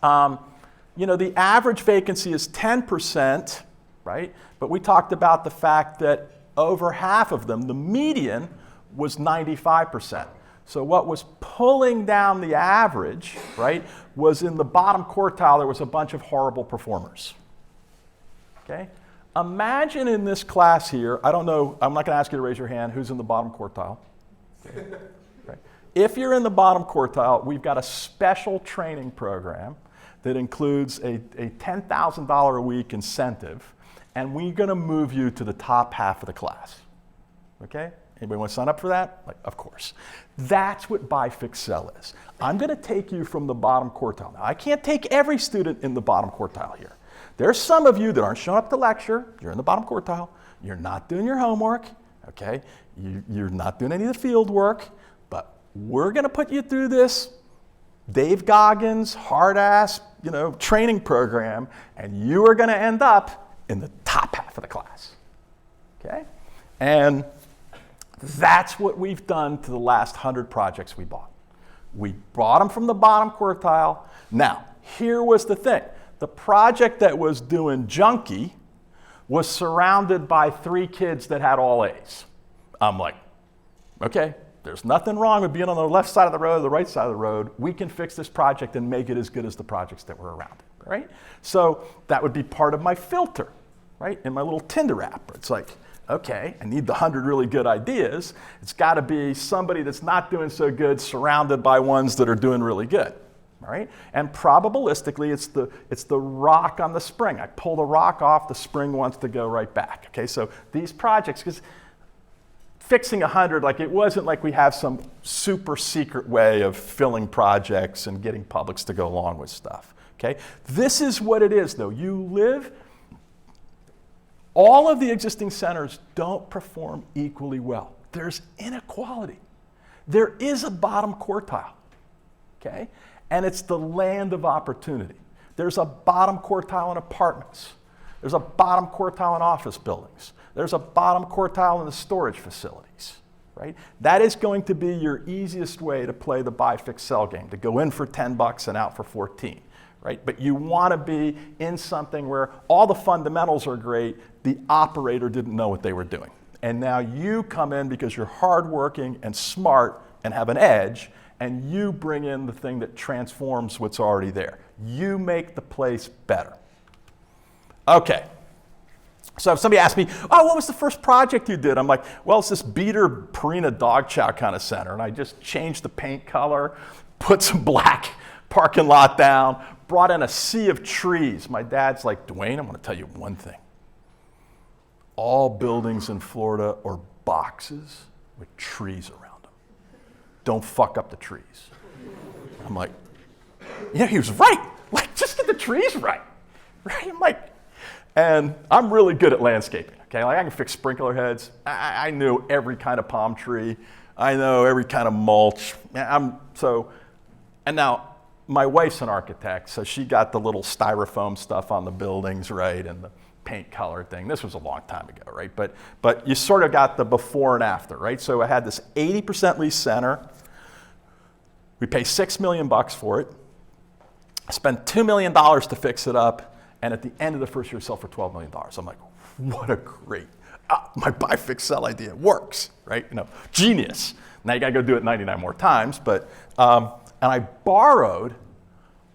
The average vacancy is 10%, right? But we talked about the fact that over half of them, the median was 95%. So what was pulling down the average, right, was in the bottom quartile, there was a bunch of horrible performers. Okay? Imagine in this class here, I don't know, I'm not going to ask you to raise your hand, who's in the bottom quartile? Okay. Right. If you're in the bottom quartile, we've got a special training program that includes a $10,000 a week incentive, and we're going to move you to the top half of the class. Okay? Anybody want to sign up for that? Like, of course. That's what buy, fix, sell is. I'm going to take you from the bottom quartile. Now, I can't take every student in the bottom quartile here. There's some of you that aren't showing up to lecture. You're in the bottom quartile. You're not doing your homework. Okay? You're not doing any of the field work. But we're going to put you through this Dave Goggins, hard-ass, training program, and you are going to end up in the top half of the class. Okay? And that's what we've done to the last 100 projects we bought. We bought them from the bottom quartile. Now, here was the thing. The project that was doing junky was surrounded by 3 kids that had all A's. I'm like, okay, there's nothing wrong with being on the left side of the road or the right side of the road. We can fix this project and make it as good as the projects that were around it, right? So that would be part of my filter, right? In my little Tinder app. It's like, okay, I need the 100 really good ideas. It's got to be somebody that's not doing so good surrounded by ones that are doing really good, all right? And probabilistically, it's the rock on the spring. I pull the rock off, the spring wants to go right back, okay? So these projects, because fixing 100, like it wasn't like we have some super secret way of filling projects and getting Publix to go along with stuff, okay? This is what it is, though. All of the existing centers don't perform equally well. There's inequality. There is a bottom quartile, okay? And it's the land of opportunity. There's a bottom quartile in apartments. There's a bottom quartile in office buildings. There's a bottom quartile in the storage facilities, right? That is going to be your easiest way to play the buy, fix, sell game, to go in for 10 bucks and out for 14. Right? But you want to be in something where all the fundamentals are great, the operator didn't know what they were doing. And now you come in because you're hardworking and smart and have an edge, and you bring in the thing that transforms what's already there. You make the place better. Okay. So if somebody asks me, oh, what was the first project you did? I'm like, well, it's this Beater Purina dog chow kind of center, and I just changed the paint color, put some black parking lot down, brought in a sea of trees. My dad's like, Duane, I'm going to tell you one thing. All buildings in Florida are boxes with trees around them. Don't fuck up the trees. I'm like, yeah, he was right. Like, just get the trees right. Right? I'm like, and I'm really good at landscaping. Okay, like I can fix sprinkler heads. I knew every kind of palm tree. I know every kind of mulch. And now, my wife's an architect, so she got the little styrofoam stuff on the buildings, right, and the paint color thing. This was a long time ago, right? But you sort of got the before and after, right? So I had this 80% leased center. We pay $6 million for it. I spent $2 million to fix it up, and at the end of the first year, sell for $12 million. I'm like, what a great, my buy, fix, sell idea works, right? You know, genius. Now you gotta go do it 99 more times, but, and I borrowed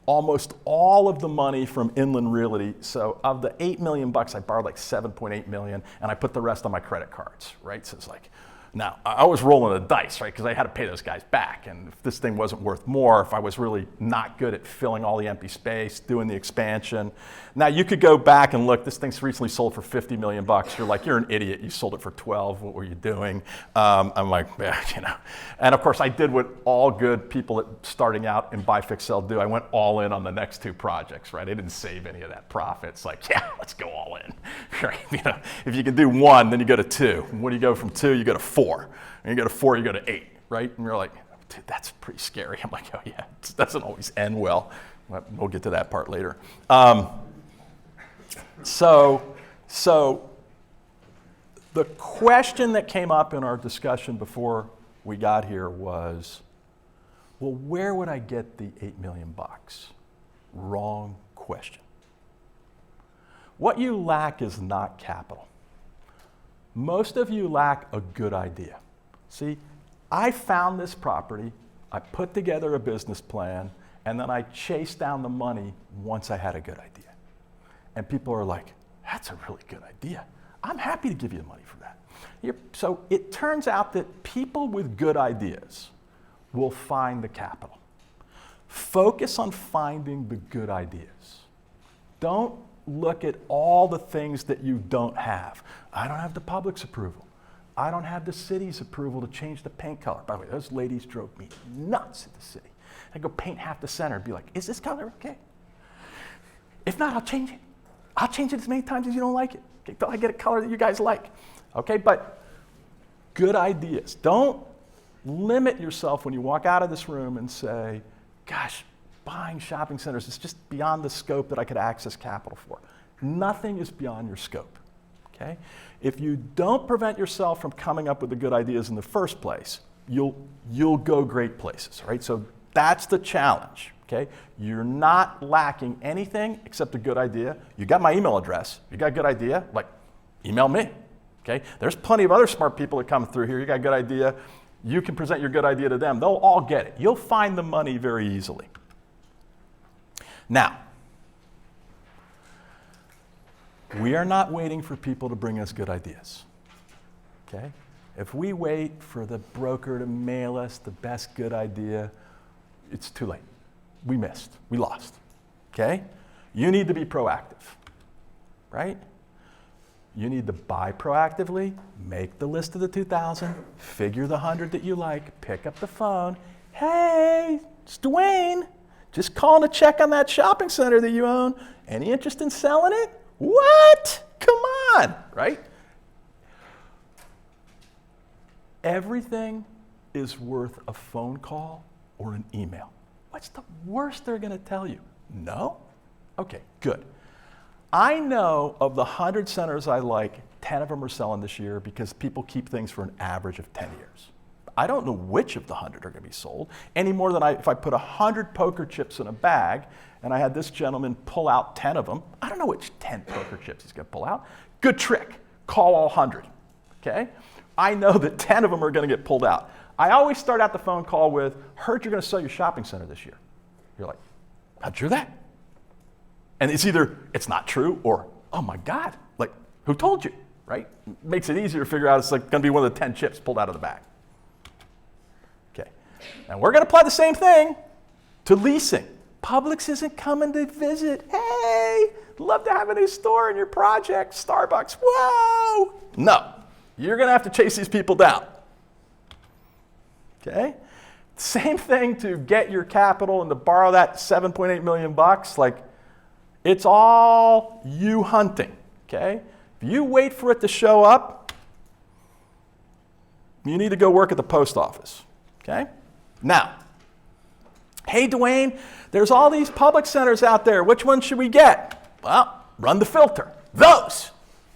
almost all of the money from Inland Realty. So of the $8 million, I borrowed like 7.8 million, and I put the rest on my credit cards, right? So it's like, now I was rolling the dice, right? Because I had to pay those guys back. And if this thing wasn't worth more, if I was really not good at filling all the empty space, doing the expansion. Now you could go back and look, this thing's recently sold for $50 million. You're like, you're an idiot, you sold it for 12, what were you doing? I'm like, yeah, you know. And of course I did what all good people that starting out in buy, fix, sell do. I went all in on the next two projects, right? I didn't save any of that profit. It's like, yeah, let's go all in, right? You know, if you can do one, then you go to two. When you go from two, you go to four. And you go to 4, you go to 8, right? And you're like, dude, that's pretty scary. I'm like, oh yeah, it doesn't always end well. We'll get to that part later. So the question that came up in our discussion before we got here was, well, where would I get the $8 million? Wrong question. What you lack is not capital. Most of you lack a good idea. See, I found this property, I put together a business plan, and then I chased down the money once I had a good idea. And people are like, that's a really good idea. I'm happy to give you the money for that. So it turns out that people with good ideas will find the capital. Focus on finding the good ideas. Don't look at all the things that you don't have. I don't have the public's approval. I don't have the city's approval to change the paint color. By the way, those ladies drove me nuts at the city. I'd go paint half the center and be like, is this color okay? If not, I'll change it. I'll change it as many times as you don't like it until I get a color that you guys like. Okay, but good ideas. Don't limit yourself when you walk out of this room and say, gosh, buying shopping centers is just beyond the scope that I could access capital for. Nothing is beyond your scope, okay? If you don't prevent yourself from coming up with the good ideas in the first place, you'll go great places, right? So that's the challenge, okay? You're not lacking anything except a good idea. You got my email address. You got a good idea, like, email me, okay? There's plenty of other smart people that come through here. You got a good idea. You can present your good idea to them. They'll all get it. You'll find the money very easily. Now, we are not waiting for people to bring us good ideas, okay? If we wait for the broker to mail us the best good idea, it's too late. We missed, we lost, okay? You need to be proactive, right? You need to buy proactively, make the list of the 2,000, figure the 100 that you like, pick up the phone. Hey, it's Duane. Just calling to check on that shopping center that you own. Any interest in selling it? What? Come on, right? Everything is worth a phone call or an email. What's the worst they're going to tell you? No? Okay, good. I know of the 100 centers I like, 10 of them are selling this year because people keep things for an average of 10 years. I don't know which of the 100 are going to be sold, any more than if I put 100 poker chips in a bag and I had this gentleman pull out 10 of them, I don't know which 10 poker chips he's going to pull out. Good trick. Call all 100, okay? I know that 10 of them are going to get pulled out. I always start out the phone call with, heard you're going to sell your shopping center this year. You're like, how'd you do that? And it's either, it's not true, or, oh my God, like, who told you, right? Makes it easier to figure out it's like going to be one of the 10 chips pulled out of the bag. Okay, and we're going to apply the same thing to leasing. Publix isn't coming to visit. Hey, love to have a new store in your project. Starbucks, whoa. No, you're going to have to chase these people down. Okay, same thing to get your capital and to borrow that $7.8 million, like, it's all you hunting, okay? If you wait for it to show up, you need to go work at the post office, okay? Now, Hey, Duane, there's all these public centers out there. Which one should we get? Well, run the filter. Those,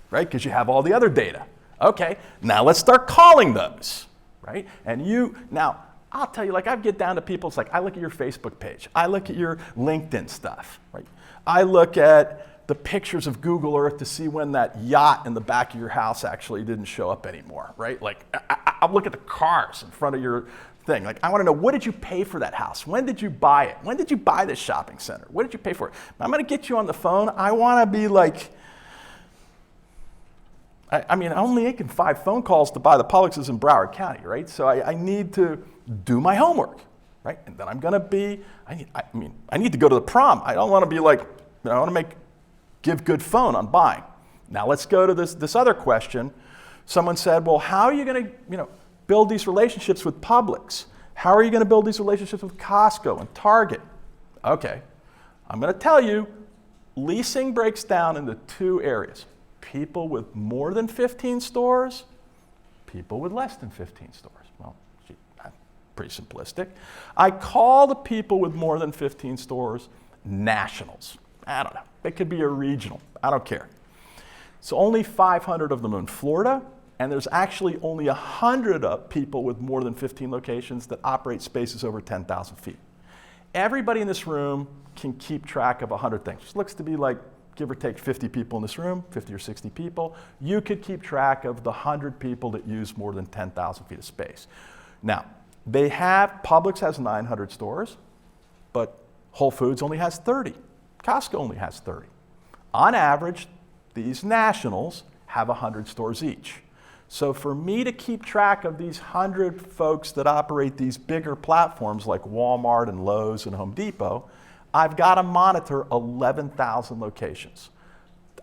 right? Because you have all the other data. Okay, now let's start calling those, right? And now, I'll tell you, like, I get down to people, it's like, I look at your Facebook page. I look at your LinkedIn stuff, right? I look at the pictures of Google Earth to see when that yacht in the back of your house actually didn't show up anymore, right? Like, I'll look at the cars in front of your thing. Like, I want to know, what did you pay for that house? When did you buy it? When did you buy this shopping center? What did you pay for it? I'm going to get you on the phone. I want to be like, I mean, I'm only making 5 phone calls to buy the Publixes in Broward County, right? So I need to do my homework, right? And then I'm going to be, I need to go to the prom. I don't want to be like, I want to give good phone on buying. Now let's go to this other question. Someone said, well, how are you going to, build these relationships with Publix? How are you going to build these relationships with Costco and Target? Okay, I'm going to tell you, leasing breaks down into 2 areas. People with more than 15 stores, people with less than 15 stores. Well, that's pretty simplistic. I call the people with more than 15 stores nationals. I don't know. They could be a regional. I don't care. So only 500 of them in Florida, and there's actually only 100 of people with more than 15 locations that operate spaces over 10,000 feet. Everybody in this room can keep track of 100 things. It looks to be like, give or take 50 people in this room, 50 or 60 people. You could keep track of the 100 people that use more than 10,000 feet of space. Now, Publix has 900 stores, but Whole Foods only has 30. Costco only has 30. On average, these nationals have 100 stores each. So for me to keep track of these 100 folks that operate these bigger platforms like Walmart and Lowe's and Home Depot, I've got to monitor 11,000 locations.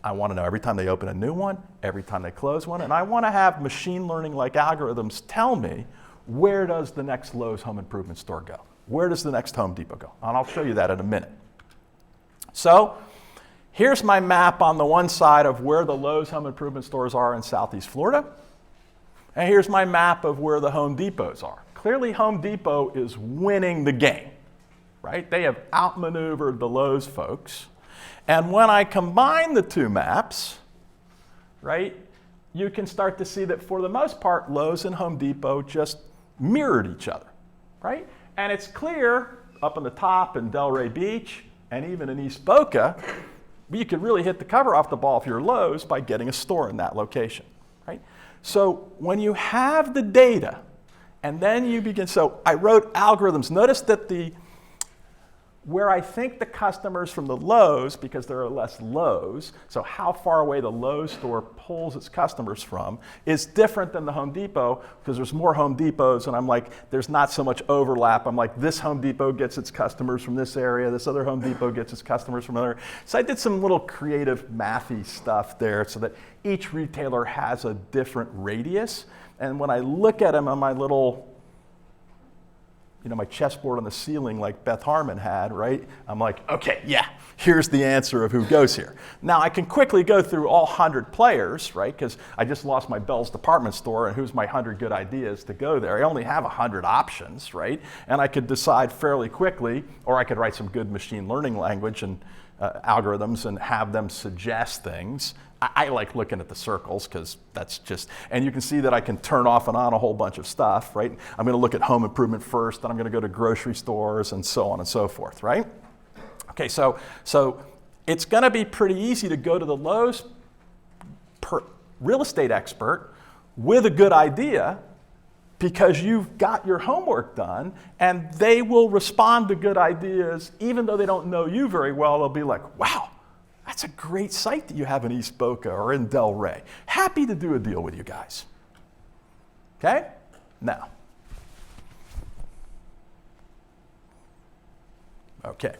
I want to know every time they open a new one, every time they close one, and I want to have machine learning like algorithms tell me, where does the next Lowe's home improvement store go? Where does the next Home Depot go? And I'll show you that in a minute. So here's my map on the one side of where the Lowe's home improvement stores are in Southeast Florida. And here's my map of where the Home Depots are. Clearly, Home Depot is winning the game, right? They have outmaneuvered the Lowe's folks. And when I combine the 2 maps, right, you can start to see that for the most part, Lowe's and Home Depot just mirrored each other, right? And it's clear up on the top in Delray Beach and even in East Boca, you could really hit the cover off the ball if you're Lowe's by getting a store in that location, right? So when you have the data, and then you begin, so I wrote algorithms. Notice that where I think the customers from the Lowe's, because there are less Lowe's, so how far away the Lowe's store pulls its customers from, is different than the Home Depot, because there's more Home Depots, and I'm like, there's not so much overlap. I'm like, this Home Depot gets its customers from this area, this other Home Depot gets its customers from another. So I did some little creative mathy stuff there so that each retailer has a different radius. And when I look at them on my little, my chessboard on the ceiling like Beth Harmon had, right? I'm like, okay, yeah, here's the answer of who goes here. Now I can quickly go through all 100 players, right? Because I just lost my Bell's department store and who's my 100 good ideas to go there. I only have 100 options, right? And I could decide fairly quickly, or I could write some good machine learning language and algorithms and have them suggest things. I like looking at the circles because that's just, and you can see that I can turn off and on a whole bunch of stuff, right? I'm going to look at home improvement first, then I'm going to go to grocery stores and so on and so forth, right? Okay, so it's going to be pretty easy to go to the Lowe's real estate expert with a good idea because you've got your homework done and they will respond to good ideas even though they don't know you very well. They'll be like, wow, that's a great site that you have in East Boca or in Delray. Happy to do a deal with you guys. Okay? Now. Okay.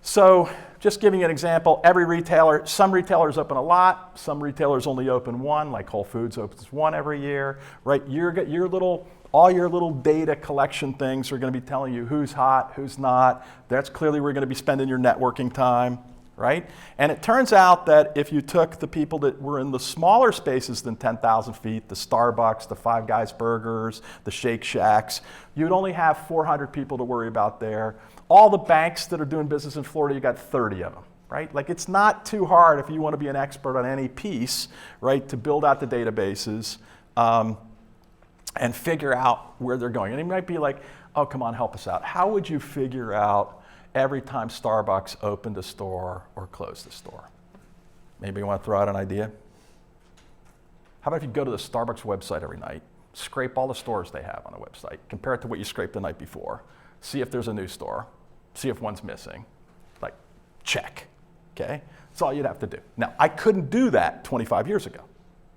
So just giving you an example, some retailers open a lot, some retailers only open 1, like Whole Foods opens 1 every year, right? All your little data collection things are going to be telling you who's hot, who's not. That's clearly where you're going to be spending your networking time, right? And it turns out that if you took the people that were in the smaller spaces than 10,000 feet, the Starbucks, the Five Guys Burgers, the Shake Shacks, you'd only have 400 people to worry about there. All the banks that are doing business in Florida, you got 30 of them, right? Like, it's not too hard if you want to be an expert on any piece, right, to build out the databases and figure out where they're going. And you might be like, oh, come on, help us out. How would you figure out every time Starbucks opened a store or closed a store? Maybe you want to throw out an idea? How about if you go to the Starbucks website every night, scrape all the stores they have on the website, compare it to what you scraped the night before, see if there's a new store, see if one's missing, like, check, okay? That's all you'd have to do. Now, I couldn't do that 25 years ago,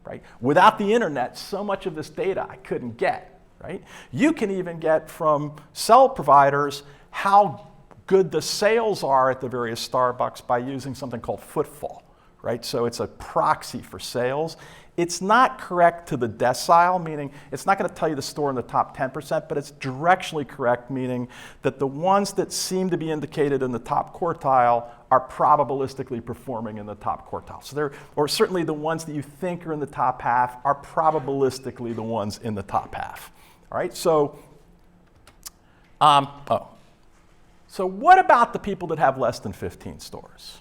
right? Without the internet, so much of this data I couldn't get, right? You can even get from cell providers how good the sales are at the various Starbucks by using something called footfall, right? So it's a proxy for sales. It's not correct to the decile, meaning it's not going to tell you the store in the top 10%, but it's directionally correct, meaning that the ones that seem to be indicated in the top quartile are probabilistically performing in the top quartile. So they're, or certainly the ones that you think are in the top half are probabilistically the ones in the top half. All right, so, so what about the people that have less than 15 stores?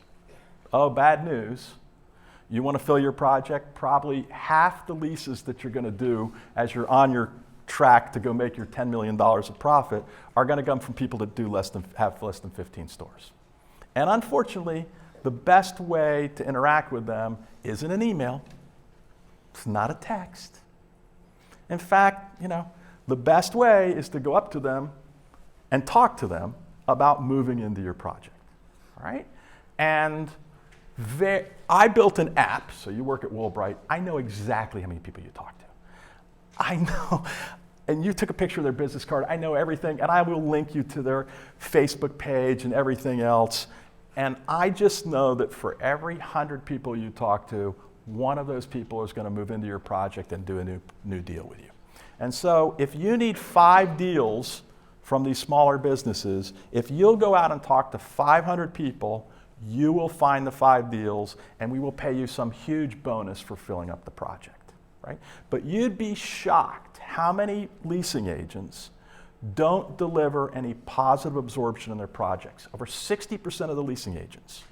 Oh, bad news. You want to fill your project, probably half the leases that you're going to do as you're on your track to go make your $10 million of profit are going to come from people that have less than 15 stores. And unfortunately, the best way to interact with them isn't an email. It's not a text. In fact, the best way is to go up to them and talk to them about moving into your project, all right? And I built an app, so you work at Woolbright, I know exactly how many people you talk to. I know, and you took a picture of their business card, I know everything, and I will link you to their Facebook page and everything else. And I just know that for every 100 people you talk to, one of those people is going to move into your project and do a new deal with you. And so if you need 5 deals from these smaller businesses, if you'll go out and talk to 500 people, you will find the 5 deals, and we will pay you some huge bonus for filling up the project, right? But you'd be shocked how many leasing agents don't deliver any positive absorption in their projects. Over 60% of the leasing agents.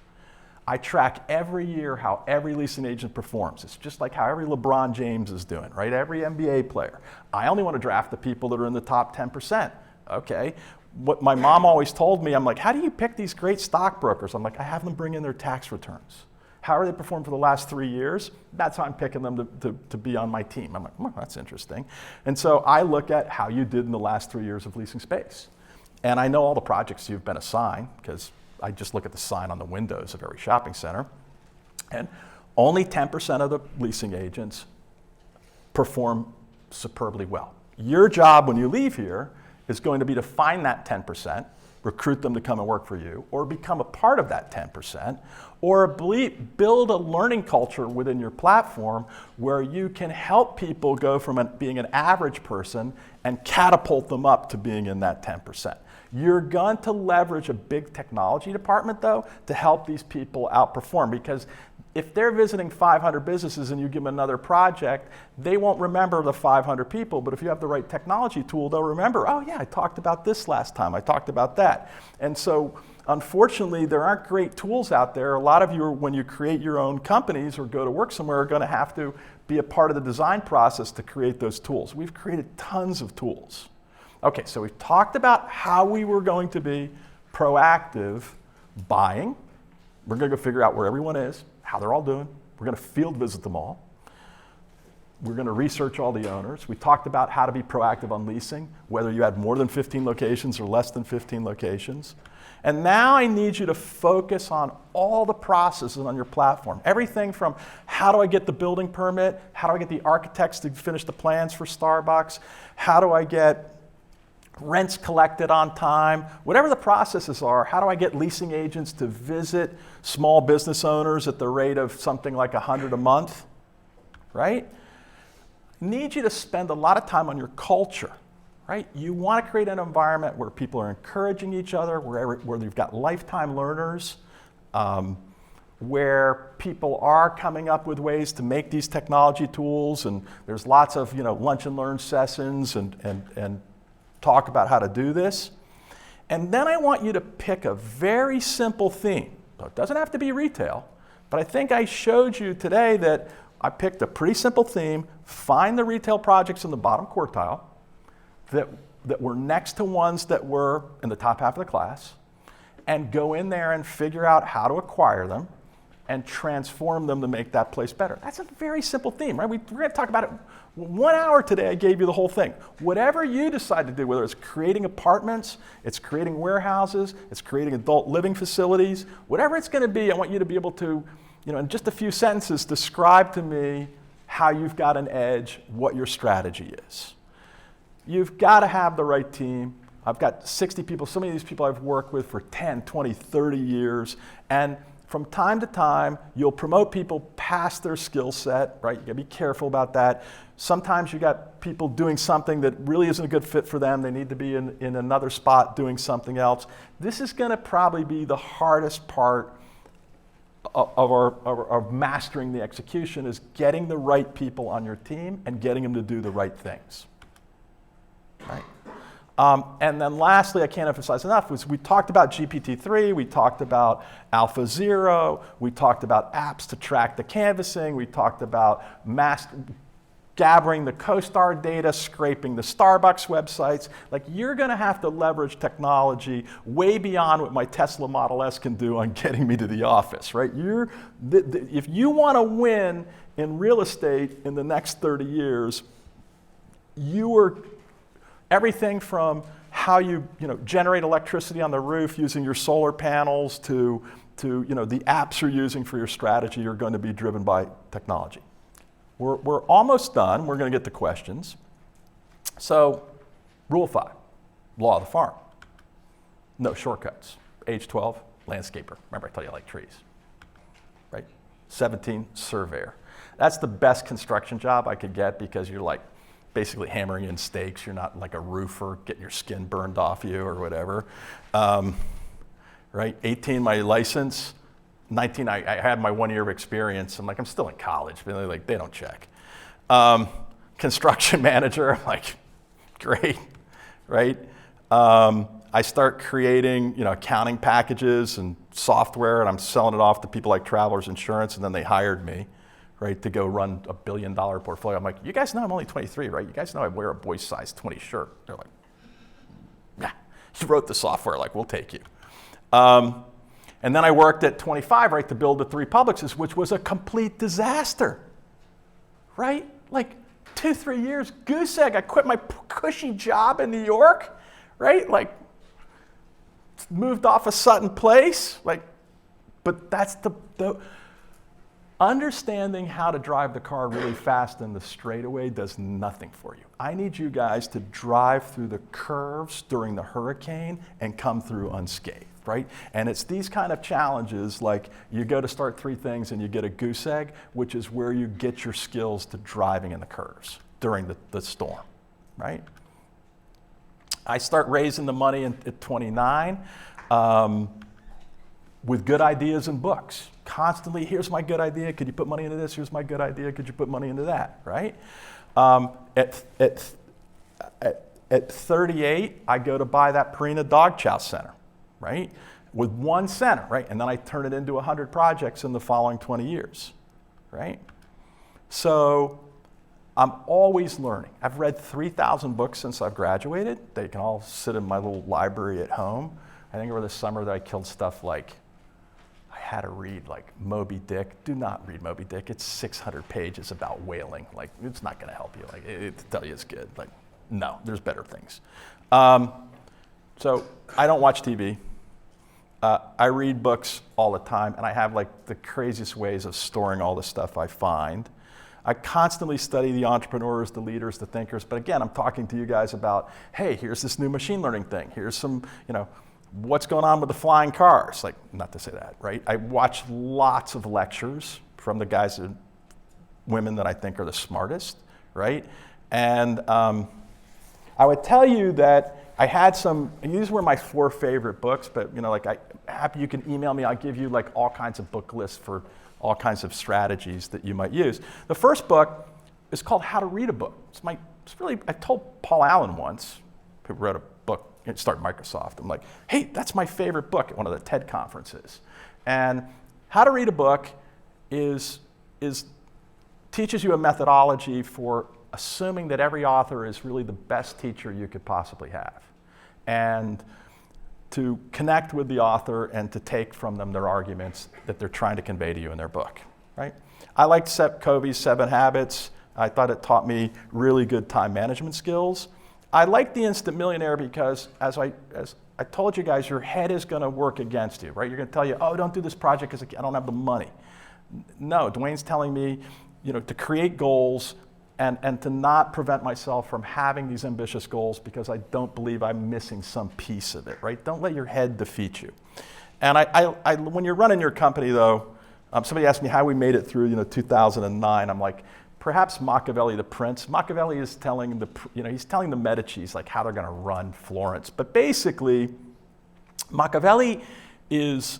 I track every year how every leasing agent performs. It's just like how every LeBron James is doing, right? Every NBA player. I only want to draft the people that are in the top 10%. Okay. What my mom always told me, I'm like, how do you pick these great stockbrokers? I'm like, I have them bring in their tax returns. How are they performed for the last 3 years? That's how I'm picking them to be on my team. I'm like, well, that's interesting. And so I look at how you did in the last 3 years of leasing space. And I know all the projects you've been assigned, because I just look at the sign on the windows of every shopping center. And only 10% of the leasing agents perform superbly well. Your job when you leave here is going to be to find that 10%, recruit them to come and work for you, or become a part of that 10%, or build a learning culture within your platform where you can help people go from being an average person and catapult them up to being in that 10%. You're going to leverage a big technology department, though, to help these people outperform, because if they're visiting 500 businesses and you give them another project, they won't remember the 500 people, but if you have the right technology tool, they'll remember, oh yeah, I talked about this last time, I talked about that. And so, unfortunately, there aren't great tools out there. A lot of you, when you create your own companies or go to work somewhere, are going to have to be a part of the design process to create those tools. We've created tons of tools. Okay, so we've talked about how we were going to be proactive buying. We're going to go figure out where everyone is, how they're all doing. We're going to field visit them all. We're going to research all the owners. We talked about how to be proactive on leasing, whether you had more than 15 locations or less than 15 locations. And now I need you to focus on all the processes on your platform. Everything from how do I get the building permit, how do I get the architects to finish the plans for Starbucks, how do I get rents collected on time, whatever the processes are, how do I get leasing agents to visit small business owners at the rate of something like 100 a month, right? I need you to spend a lot of time on your culture, right? You want to create an environment where people are encouraging each other, where you've got lifetime learners. where people are coming up with ways to make these technology tools, and there's lots of lunch and learn sessions and talk about how to do this. And then I want you to pick a very simple theme. So it doesn't have to be retail, but I think I showed you today that I picked a pretty simple theme. Find the retail projects in the bottom quartile that were next to ones that were in the top half of the class, and go in there and figure out how to acquire them and transform them to make that place better. That's a very simple theme, right? We're going to talk about it 1 hour today. I gave you the whole thing. Whatever you decide to do, whether it's creating apartments, it's creating warehouses, it's creating adult living facilities, whatever it's going to be, I want you to be able to, in just a few sentences, describe to me how you've got an edge, what your strategy is. You've got to have the right team. I've got 60 people. So many of these people I've worked with for 10, 20, 30 years. And from time to time, you'll promote people past their skill set, right? You gotta be careful about that. Sometimes you got people doing something that really isn't a good fit for them. They need to be in another spot doing something else. This is gonna probably be the hardest part of mastering the execution, is getting the right people on your team and getting them to do the right things, right? And then lastly, I can't emphasize enough, was we talked about GPT-3, we talked about AlphaZero, we talked about apps to track the canvassing, we talked about gathering the CoStar data, scraping the Starbucks websites. Like, you're gonna have to leverage technology way beyond what my Tesla Model S can do on getting me to the office, right? If you wanna win in real estate in the next 30 years, everything from how you generate electricity on the roof using your solar panels to the apps you're using for your strategy are going to be driven by technology. We're almost done. We're going to get to questions. So, rule of 5, law of the farm. No shortcuts. Age 12, landscaper. Remember I told you I like trees, right? 17, surveyor. That's the best construction job I could get, because you're like basically hammering in stakes. You're not like a roofer getting your skin burned off you or whatever. Right? 18, my license. 19, I had my 1 year of experience. I'm still in college, but they're like, they don't check. Construction manager, I'm like, great, right? I start creating, accounting packages and software, and I'm selling it off to people like Travelers Insurance, and then they hired me, right, to go run a $1 billion portfolio. I'm like, you guys know I'm only 23, right? You guys know I wear a boy's size 20 shirt. They're like, yeah, you wrote the software, like, we'll take you. And then I worked at 25, right, to build the 3 Publixes, which was a complete disaster, right? Like 2-3 years, goose egg. I quit my cushy job in New York, right? Like, moved off of Sutton Place, like, but that's the understanding how to drive the car really fast in the straightaway does nothing for you. I need you guys to drive through the curves during the hurricane and come through unscathed, right? And it's these kind of challenges, like you go to start 3 things and you get a goose egg, which is where you get your skills to driving in the curves during the storm, right? I start raising the money at 29 with good ideas and books. Constantly, here's my good idea, could you put money into this? Here's my good idea, could you put money into that, right? At 38, I go to buy that Purina Dog Chow Center, right? With 1 center, right? And then I turn it into 100 projects in the following 20 years, right? So I'm always learning. I've read 3,000 books since I've graduated. They can all sit in my little library at home. I think over the summer that I killed stuff like, I had to read like Moby Dick. Do not read Moby Dick. It's 600 pages about whaling. Like, it's not going to help you. Like, to tell you it's good. Like, no, there's better things. So I don't watch TV. I read books all the time, and I have like the craziest ways of storing all the stuff I find. I constantly study the entrepreneurs, the leaders, the thinkers. But again, I'm talking to you guys about, hey, here's this new machine learning thing. Here's some, what's going on with the flying cars? Like, not to say that, right? I watch lots of lectures from the guys and women that I think are the smartest, right? And I would tell you that I had some, these were my 4 favorite books, but like I'm happy you can email me. I'll give you like all kinds of book lists for all kinds of strategies that you might use. The first book is called How to Read a Book. I told Paul Allen once, who wrote a book, started Microsoft, I'm like, hey, that's my favorite book at one of the TED conferences. And How to Read a Book teaches you a methodology for assuming that every author is really the best teacher you could possibly have, and to connect with the author and to take from them their arguments that they're trying to convey to you in their book, right? I liked Seth Covey's 7 Habits. I thought it taught me really good time management skills. I like The Instant Millionaire because, as I told you guys, your head is going to work against you, right? You're going to tell you, oh, don't do this project because I don't have the money. No, Duane's telling me, to create goals and to not prevent myself from having these ambitious goals because I don't believe I'm missing some piece of it, right? Don't let your head defeat you. And when you're running your company, though, somebody asked me how we made it through, 2009. I'm like, perhaps Machiavelli the Prince. Machiavelli is telling he's telling the Medicis like how they're going to run Florence. But basically, Machiavelli is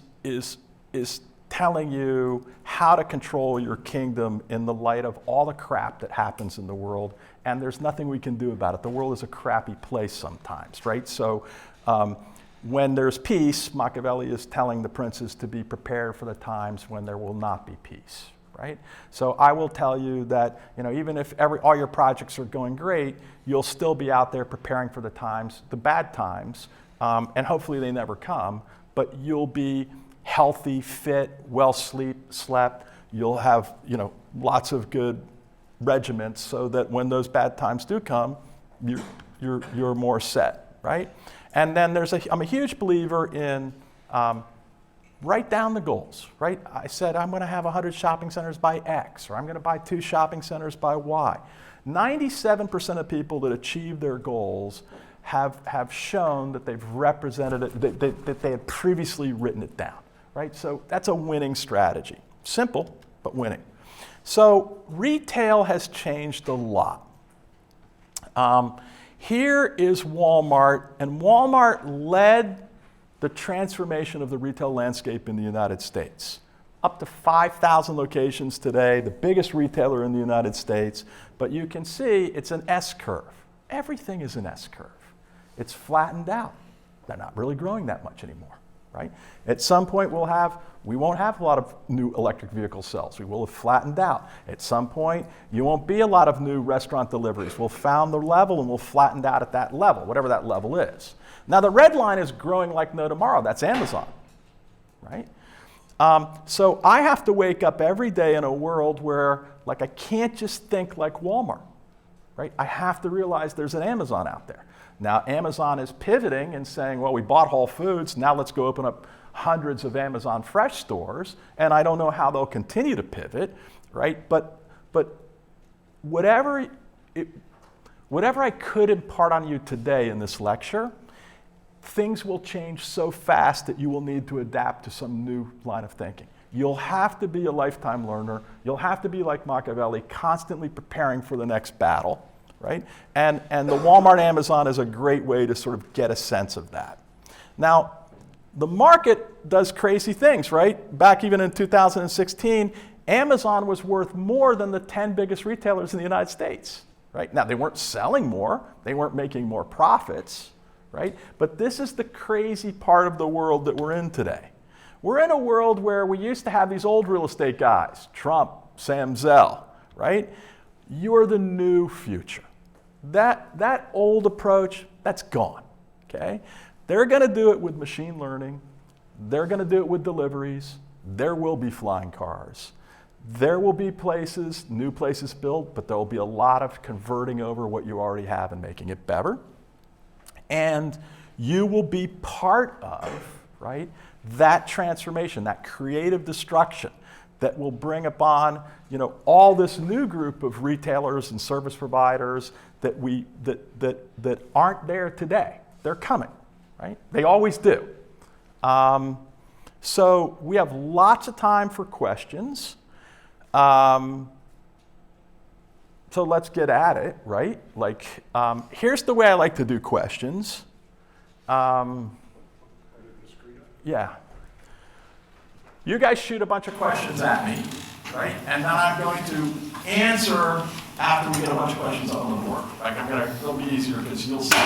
telling you how to control your kingdom in the light of all the crap that happens in the world, and there's nothing we can do about it. The world is a crappy place sometimes, right? So when there's peace, Machiavelli is telling the princes to be prepared for the times when there will not be peace, right? So I will tell you that, even if all your projects are going great, you'll still be out there preparing for the bad times, and hopefully they never come, but you'll be healthy, fit, well slept. You'll have, lots of good regiments so that when those bad times do come, you're more set, right? And then I'm a huge believer in write down the goals, right? I said I'm going to have 100 shopping centers by X, or I'm going to buy 2 shopping centers by Y. 97% of people that achieve their goals have shown that they've represented it, that they had previously written it down. Right? So that's a winning strategy. Simple, but winning. So retail has changed a lot. Here is Walmart, and Walmart led the transformation of the retail landscape in the United States. Up to 5,000 locations today, the biggest retailer in the United States, but you can see it's an S-curve. Everything is an S-curve. It's flattened out. They're not really growing that much anymore. Right? At some point we won't have a lot of new electric vehicle sales. We will have flattened out. At some point, you won't be a lot of new restaurant deliveries. We'll found the level and we'll flattened out at that level, whatever that level is. Now the red line is growing like no tomorrow. That's Amazon, right? So I have to wake up every day in a world where I can't just think like Walmart, right? I have to realize there's an Amazon out there. Now, Amazon is pivoting and saying, well, we bought Whole Foods, now let's go open up hundreds of Amazon Fresh stores, and I don't know how they'll continue to pivot, right? But whatever I could impart on you today in this lecture, things will change so fast that you will need to adapt to some new line of thinking. You'll have to be a lifetime learner. You'll have to be like Machiavelli, constantly preparing for the next battle. Right? And the Walmart Amazon is a great way to sort of get a sense of that. Now, the market does crazy things, right? Back even in 2016, Amazon was worth more than the 10 biggest retailers in the United States, right? Now, they weren't selling more, they weren't making more profits, right? But this is the crazy part of the world that we're in today. We're in a world where we used to have these old real estate guys, Trump, Sam Zell, right? You're the new future. That old approach, that's gone, okay? They're gonna do it with machine learning. They're gonna do it with deliveries. There will be flying cars. There will be new places built, but there will be a lot of converting over what you already have and making it better. And you will be part of, right, that transformation, that creative destruction that will bring upon, all this new group of retailers and service providers that aren't there today. They're coming, right? They always do. So we have lots of time for questions. so let's get at it, right? Like, here's the way I like to do questions. Yeah. You guys shoot a bunch of questions at me, right? And then I'm going to answer after we get a bunch of questions up on the board. Like, it'll be easier because you'll see.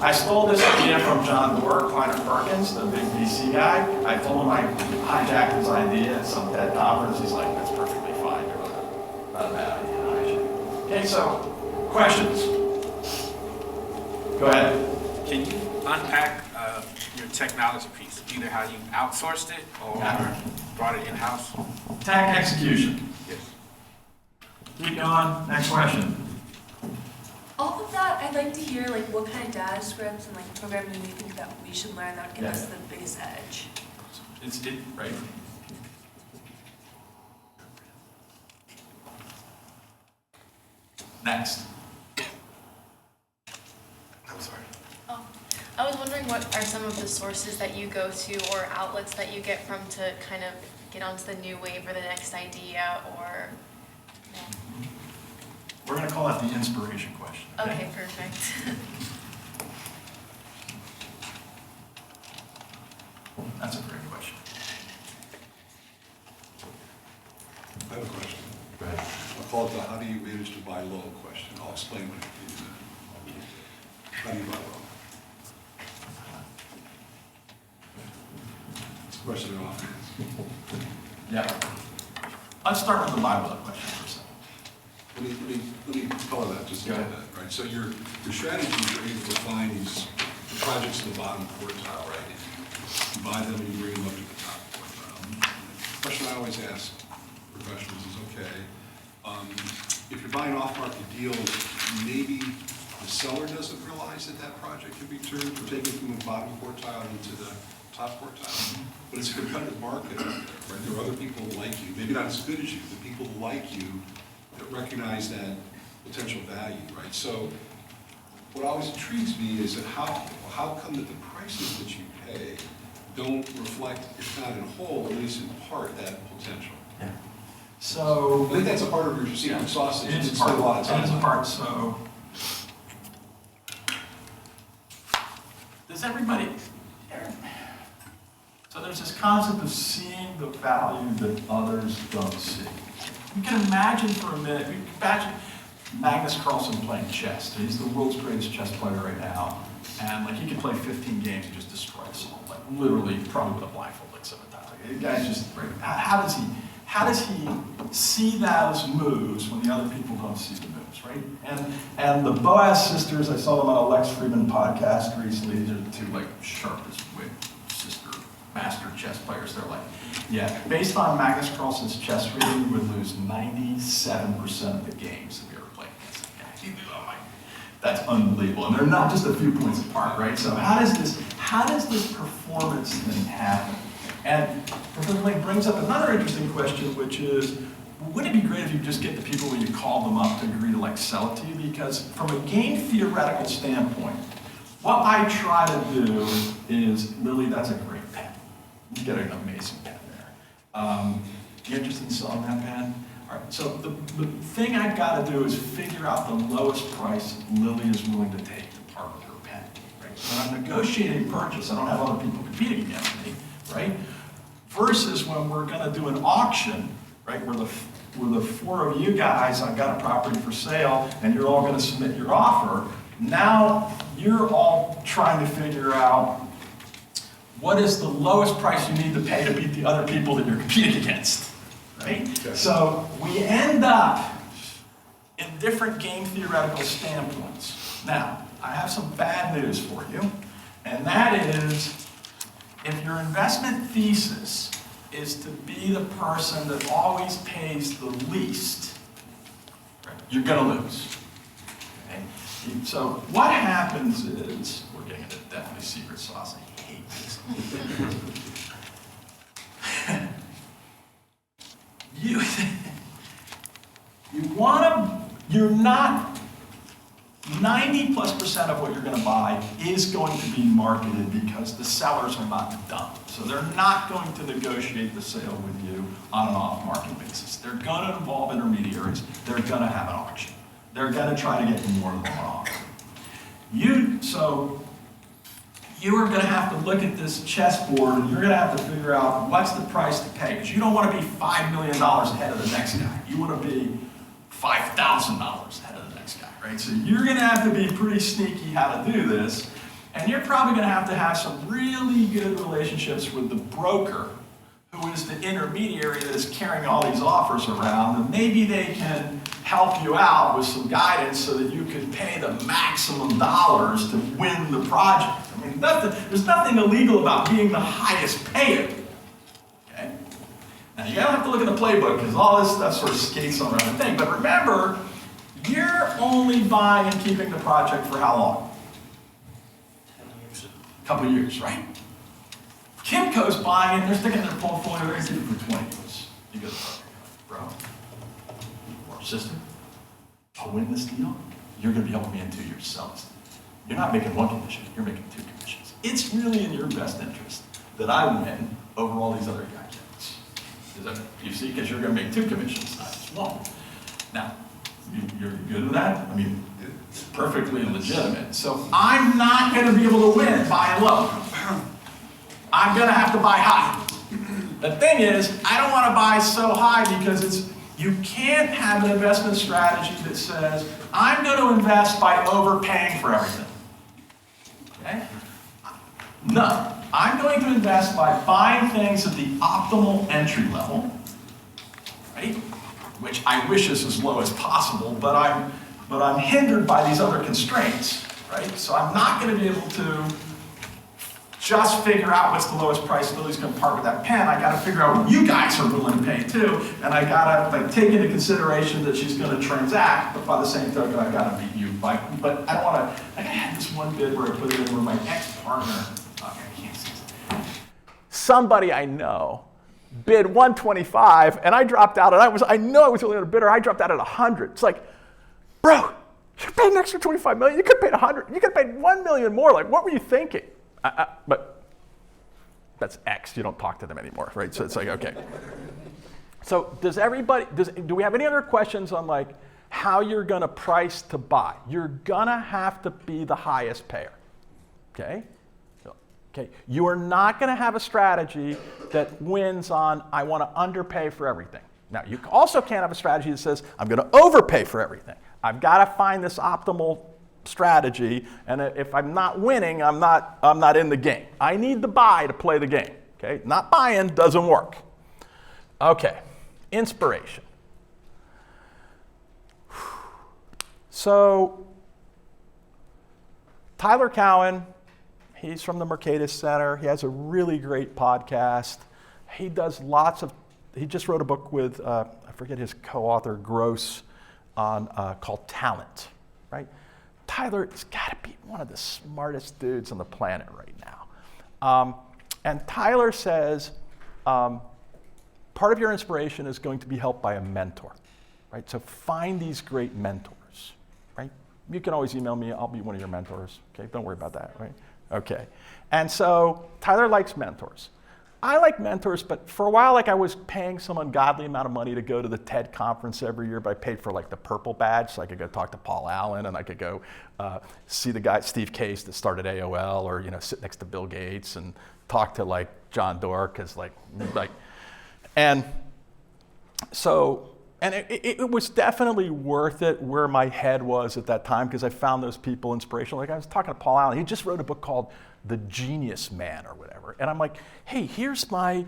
I stole this idea from John Doerr, Kleiner Perkins, the big VC guy. I told him I hijacked his idea at some TED conference. He's like, that's perfectly fine. Not a bad idea. Okay, so questions. Go ahead. Can you unpack your technology piece, either how you outsourced it or brought it in-house? Tech execution. Yes. Keep going. Next question. Off of that, I'd like to hear like what kind of data scripts and like programming you think that we should learn that would give us the biggest edge. It's it, right? Next. I'm sorry. Oh, I was wondering what are some of the sources that you go to or outlets that you get from to kind of get onto the new wave or the next idea or... We're going to call that the inspiration question. Okay, perfect. That's a great question. I have a question. Go ahead. I'll call it the how do you manage to buy low question. I'll explain what it means. How do you buy low? It's a question I often ask. Yeah. Let's start with the buy low question for a second. Let me color that just a Go little ahead. bit, right? So your strategy is you're able to find these projects in the bottom quartile, right? You buy them and you bring them up to the top quartile. The question I always ask professionals is, okay, if you're buying off-market deals, maybe the seller doesn't realize that that project can be turned or taken from the bottom quartile into the top quartile. But it's a competitive market out there, right? There are other people like you, maybe not as good as you, but people like you that recognize that potential value, right? So what always intrigues me is that how come that the prices that you pay don't reflect, if not in whole, at least in part, that potential? Yeah. So I think that's a part of your secret sauce that you it is didn't spend a lot of time It is a on. part. So does everybody? So there's this concept of seeing the value that others don't see. You can imagine for a minute. You can imagine Magnus Carlsen playing chess. He's the world's greatest chess player right now, and like he can play 15 games and just destroy us all. Like literally, probably with a blindfold like some of the time. Like, the guy's just great. How does he see those moves when the other people don't see the moves, right? And the Boaz sisters, I saw them on a Lex Friedman podcast recently. These are the two like sharpest wit sister master chess players. They're like, yeah, based on Magnus Carlsen's chess reading, we would lose 97% of the games that we ever played against that guy. Oh my, that's unbelievable. And they're not just a few points apart, right? So how does this performance thing happen? And Professor Link brings up another interesting question, which is, wouldn't it be great if you just get the people when you call them up to agree to like sell it to you? Because from a game theoretical standpoint, what I try to do is, Lily, that's a great pen. You get an amazing pen there. You interested in selling that pen? All right, so the thing I've got to do is figure out the lowest price Lily is willing to take to part with her pen. Right? When I'm negotiating purchase, I don't have other people competing against me, right? Versus when we're going to do an auction, right, where the four of you guys, I've got a property for sale, and you're all going to submit your offer. Now you're all trying to figure out what is the lowest price you need to pay to beat the other people that you're competing against, right? Okay. So we end up in different game theoretical standpoints. Now, I have some bad news for you, and that is, if your investment thesis is to be the person that always pays the least, right, you're going to lose. Okay? So what happens is, we're getting into definitely secret sauce. I hate this. 90+% of what you're going to buy is going to be marketed because the sellers are not dumb. So they're not going to negotiate the sale with you on an off-market basis. They're going to involve intermediaries. They're going to have an auction. They're going to try to get more than one offer. So you are going to have to look at this chessboard and you're going to have to figure out what's the price to pay. Because you don't want to be $5 million ahead of the next guy. You want to be $5,000 ahead of the next guy, right? So you're going to have to be pretty sneaky how to do this. And you're probably going to have some really good relationships with the broker, who is the intermediary that is carrying all these offers around. And maybe they can help you out with some guidance so that you can pay the maximum dollars to win the project. I mean, there's nothing illegal about being the highest payer. Okay? Now, you don't have to look at the playbook because all this stuff sort of skates around the thing. But remember, you're only buying and keeping the project for how long? A couple of years, right? Kimco's buying it, they're sticking in their portfolio, they're going to keep it for 20 years. You go, bro, or sister, I'll win this deal, you're going to be helping me in 2 years to sell this. You're not making one commission, you're making 2 commissions. It's really in your best interest that I win over all these other guys. Is that, you see, because you're going to make 2 commissions, not just one. Now, you're good with that? I mean, it's perfectly legitimate. So I'm not going to be able to win buying low. I'm going to have to buy high. The thing is, I don't want to buy so high because you can't have an investment strategy that says, I'm going to invest by overpaying for everything. Okay? No. I'm going to invest by buying things at the optimal entry level, right? Which I wish is as low as possible, but I'm hindered by these other constraints, right? So I'm not going to be able to just figure out what's the lowest price Lily's going to part with that pen. I got to figure out what you guys are willing to pay too, and I got to take into consideration that she's going to transact. But by the same token, I got to beat you. But I don't want to. I had this one bid where I put it in where my ex-partner. Okay, I can't see it. Somebody I know bid 125, and I dropped out, and I know I was the only other bidder. I dropped out at 100. It's like, bro, you paid an extra 25 million. You could have paid 100. You could have paid 1 million more. Like, what were you thinking? But that's X. You don't talk to them anymore, right? So it's like, okay. So do we have any other questions on like how you're going to price to buy? You're going to have to be the highest payer, okay? Okay. You are not going to have a strategy that wins on, I want to underpay for everything. Now, you also can't have a strategy that says, I'm going to overpay for everything. I've got to find this optimal strategy, and if I'm not winning, I'm not in the game. I need the buy to play the game. Okay, not buying doesn't work. Okay, inspiration. So Tyler Cowen, he's from the Mercatus Center. He has a really great podcast. He does he just wrote a book with I forget his co-author Gross on called Talent, right? Tyler's got to be one of the smartest dudes on the planet right now. And Tyler says, part of your inspiration is going to be helped by a mentor, right? So find these great mentors, right? You can always email me, I'll be one of your mentors, okay? Don't worry about that, right? Okay. And so Tyler likes mentors. I like mentors, but for a while, like I was paying some ungodly amount of money to go to the TED conference every year, but I paid for like the purple badge, so I could go talk to Paul Allen, and I could go see the guy, Steve Case, that started AOL, or sit next to Bill Gates and talk to like John Doerr, because and so, and it was definitely worth it where my head was at that time, because I found those people inspirational. Like I was talking to Paul Allen, he just wrote a book called The Genius Man or whatever. And I'm like, hey, here's my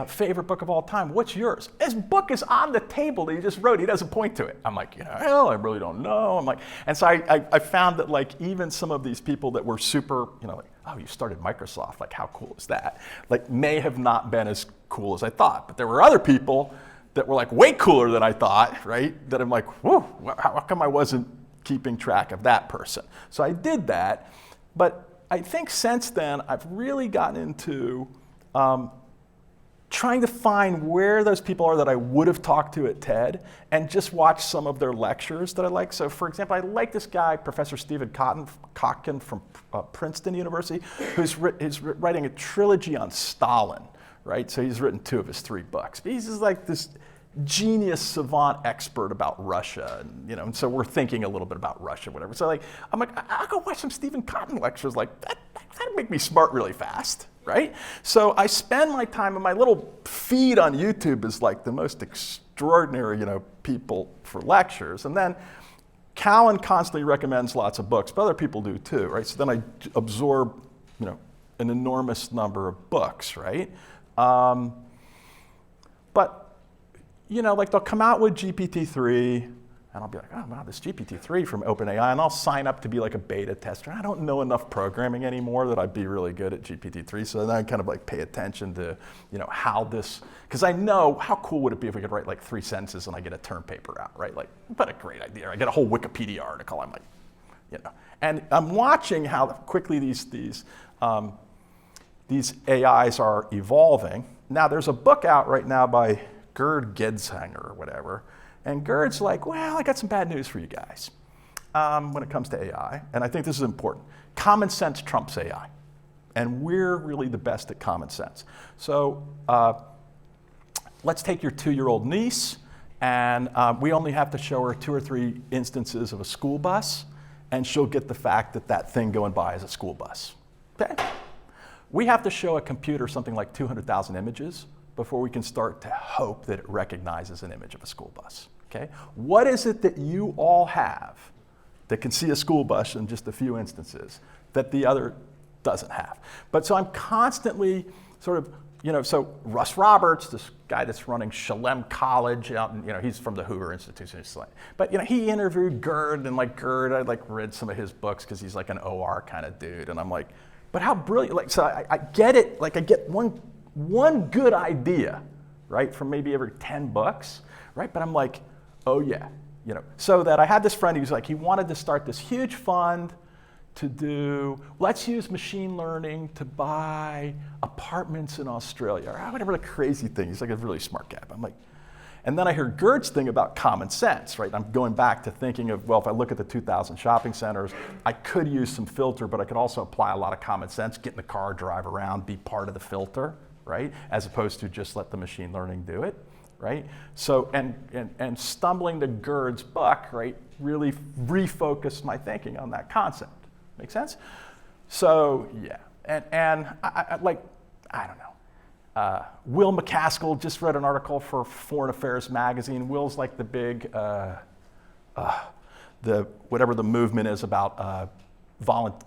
favorite book of all time. What's yours? His book is on the table that he just wrote. He doesn't point to it. I'm like, hell, I really don't know. I'm like, and so I found that like even some of these people that were super, like, oh, you started Microsoft. Like, how cool is that? Like, may have not been as cool as I thought. But there were other people that were like way cooler than I thought, right? That I'm like, whoa, how come I wasn't keeping track of that person? So I did that. But I think since then, I've really gotten into trying to find where those people are that I would have talked to at TED and just watch some of their lectures that I like. So for example, I like this guy, Professor Stephen Kotkin from Princeton University, who's writing a trilogy on Stalin, right? So he's written 2 of his 3 books. But he's just like this genius savant expert about Russia, and so we're thinking a little bit about Russia, whatever. So I'm like, I'll go watch some Stephen Kotkin lectures. Like that'd make me smart really fast, right? So I spend my time, and my little feed on YouTube is like the most extraordinary, people for lectures. And then Callan constantly recommends lots of books, but other people do too, right? So then I absorb, an enormous number of books, right? But like they'll come out with GPT-3, and I'll be like, oh, wow, this GPT-3 from OpenAI, and I'll sign up to be like a beta tester. I don't know enough programming anymore that I'd be really good at GPT-3, so then I kind of like pay attention to, how this, because I know how cool would it be if we could write like 3 sentences and I get a term paper out, right? Like, what a great idea. I get a whole Wikipedia article. I'm like, And I'm watching how quickly these AIs are evolving. Now, there's a book out right now by Gerd Gedsanger or whatever. And Gerd's like, well, I got some bad news for you guys when it comes to AI. And I think this is important. Common sense trumps AI. And we're really the best at common sense. So let's take your 2-year-old niece, and we only have to show her 2 or 3 instances of a school bus, and she'll get the fact that that thing going by is a school bus. Okay? We have to show a computer something like 200,000 images before we can start to hope that it recognizes an image of a school bus, okay? What is it that you all have that can see a school bus in just a few instances that the other doesn't have? But so I'm constantly sort of, so Russ Roberts, this guy that's running Shalem College out, and he's from the Hoover Institution. But he interviewed Gerd, and like Gerd, I like read some of his books because he's like an OR kind of dude, and I'm like, but how brilliant, like, so I get it, like I get one good idea, right, from maybe every 10 books, right? But I'm like, oh yeah, So that I had this friend, he was like, he wanted to start this huge fund to do, let's use machine learning to buy apartments in Australia, or whatever the crazy thing. He's like a really smart guy. I'm like, and then I heard Gerd's thing about common sense, right? I'm going back to thinking of, well, if I look at the 2,000 shopping centers, I could use some filter, but I could also apply a lot of common sense, get in the car, drive around, be part of the filter, right? As opposed to just let the machine learning do it, right? So, and stumbling to Gerd's book, right, really refocused my thinking on that concept. Make sense? So, yeah, and I don't know. Will McCaskill just read an article for Foreign Affairs magazine. Will's like the big, whatever the movement is about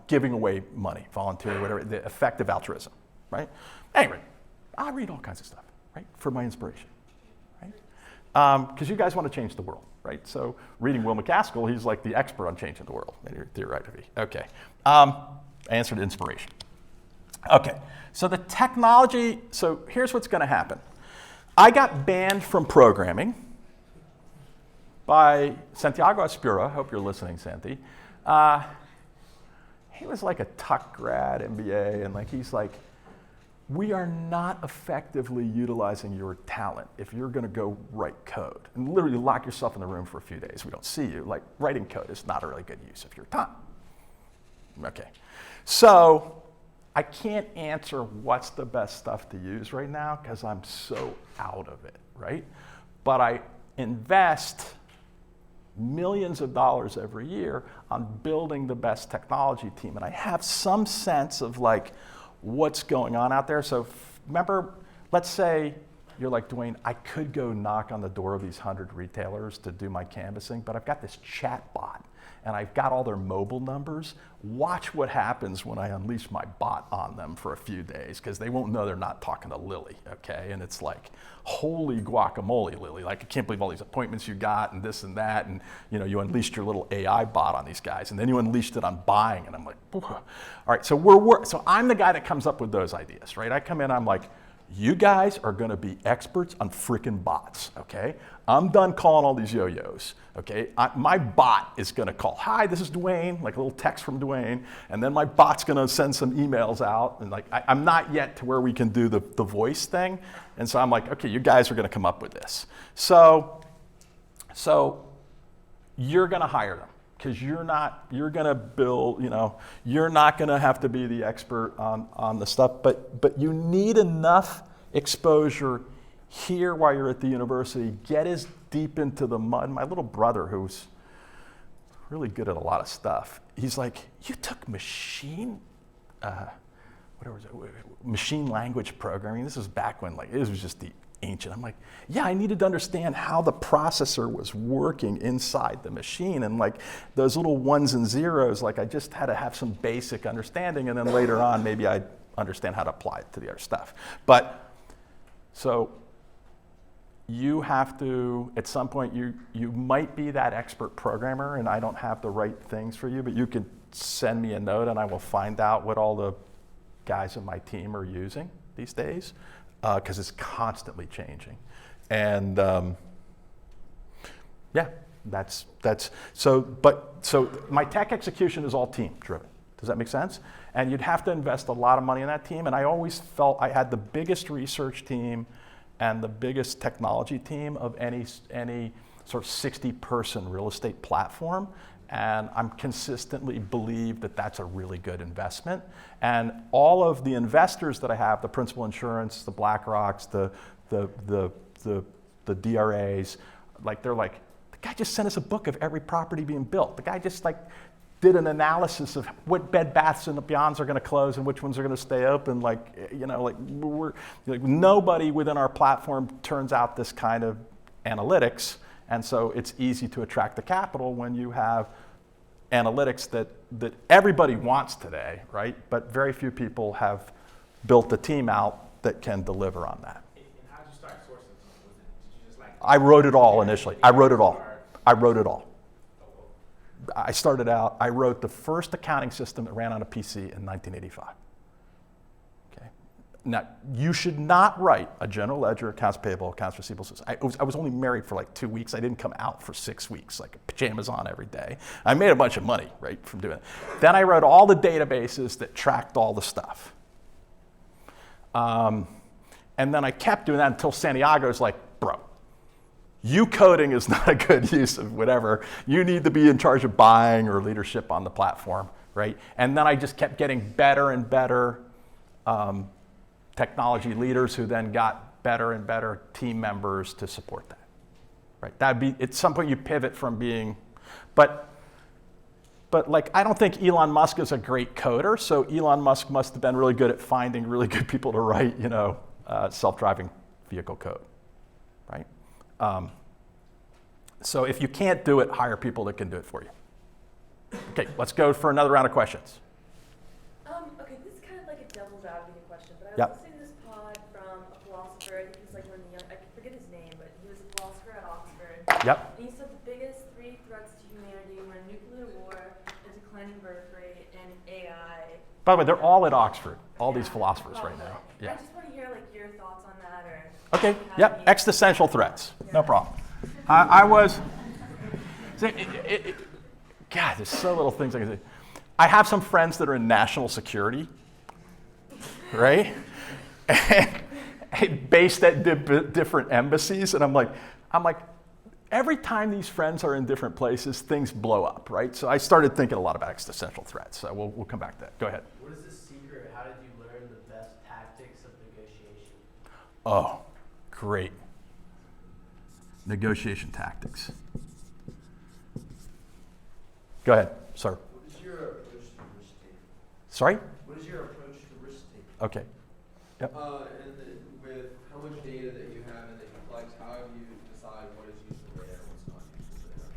giving away money, volunteering, whatever, the effective altruism, right? Anyway, I read all kinds of stuff, right, for my inspiration, right? Because you guys want to change the world, right? So reading Will McCaskill, he's like the expert on changing the world, theoretically. Okay, answered inspiration. Okay, so the technology, so here's what's going to happen. I got banned from programming by Santiago Espura. Hope you're listening, Santi. He was like a Tuck grad, MBA, and like he's like, we are not effectively utilizing your talent if you're going to go write code. And literally lock yourself in the room for a few days. We don't see you. Like writing code is not a really good use of your time. Okay, so I can't answer what's the best stuff to use right now because I'm so out of it, right? But I invest millions of dollars every year on building the best technology team. And I have some sense of like what's going on out there. So remember, let's say you're like, Duane, I could go knock on the door of these 100 retailers to do my canvassing, but I've got this chat bot and I've got all their mobile numbers. Watch what happens when I unleash my bot on them for a few days, because they won't know they're not talking to Lily, okay? And it's like, holy guacamole, Lily. Like, I can't believe all these appointments you got and this and that, and you unleashed your little AI bot on these guys, and then you unleashed it on buying, and I'm like, all right, so so I'm the guy that comes up with those ideas, right? I come in, I'm like, You guys are going to be experts on freaking bots, okay? I'm done calling all these yo-yos, okay? My bot is going to call, hi, this is Duane, like a little text from Duane, and then my bot's going to send some emails out, and like I'm not yet to where we can do the voice thing, and so I'm like, okay, you guys are going to come up with this. So you're going to hire them because you're going to build, you're not going to have to be the expert on the stuff, but you need enough exposure here while you're at the university, get as deep into the mud. My little brother, who's really good at a lot of stuff, he's like, you took machine language programming. This was back when it was just the ancient. I'm like, yeah, I needed to understand how the processor was working inside the machine, and like those little ones and zeros, like I just had to have some basic understanding, and then later on maybe I'd understand how to apply it to the other stuff. But so you have to, at some point, you might be that expert programmer, and I don't have the right things for you, but you can send me a note and I will find out what all the guys on my team are using these days, because it's constantly changing. And yeah, so my tech execution is all team driven. Does that make sense? And you'd have to invest a lot of money in that team, and I always felt I had the biggest research team and the biggest technology team of any sort of 60-person real estate platform, and I'm consistently believe that that's a really good investment. And all of the investors that I have, the Principal Insurance, the BlackRocks, the DRAs, like they're like, the guy just sent us a book of every property being built. The guy just did an analysis of what Bed Baths and Beyonds are going to close and which ones are going to stay open. Nobody within our platform turns out this kind of analytics, and so it's easy to attract the capital when you have analytics that everybody wants today, right? But very few people have built the team out that can deliver on that. And how did you start sourcing? Did you just I wrote it all initially. I wrote it all. I started out, I wrote the first accounting system that ran on a PC in 1985. Okay. Now, you should not write a general ledger, accounts payable, accounts receivable system. I was only married for 2 weeks. I didn't come out for 6 weeks, pajamas on every day. I made a bunch of money, right, from doing it. Then I wrote all the databases that tracked all the stuff. And then I kept doing that until Santiago's like, bro, you coding is not a good use of whatever. You need to be in charge of buying or leadership on the platform, right? And then I just kept getting better and better technology leaders who then got better and better team members to support that, right? That'd be, at some point you pivot from being, but I don't think Elon Musk is a great coder, so Elon Musk must have been really good at finding really good people to write, self-driving vehicle code, right? So if you can't do it, hire people that can do it for you. Okay, let's go for another round of questions. Okay, this is kind of like a devil's advocate question, but I was Yep. listening to this pod from a philosopher. I think he's one of the young, I forget his name, but he was a philosopher at Oxford. Yep. And he said the biggest 3 threats to humanity were nuclear war, a declining birth rate, and AI. By the way, they're all at Oxford, all these philosophers right now. I Yeah. just want to hear your thoughts on that, or Okay, have yep, any- existential threats, no problem. I was, God, there's so little things I can say. I have some friends that are in national security, right? And based at different embassies, and I'm like, every time these friends are in different places, things blow up, right? So I started thinking a lot about existential threats, so we'll come back to that. Go ahead. What is the secret? How did you learn the best tactics of negotiation? Oh, great. Negotiation tactics. Go ahead, sir. What is your approach to risk taking? Sorry? What is your approach to risk taking? Okay. Yep. And then with how much data that you have and that you collect, how do you decide what is useful data and what's not useful data?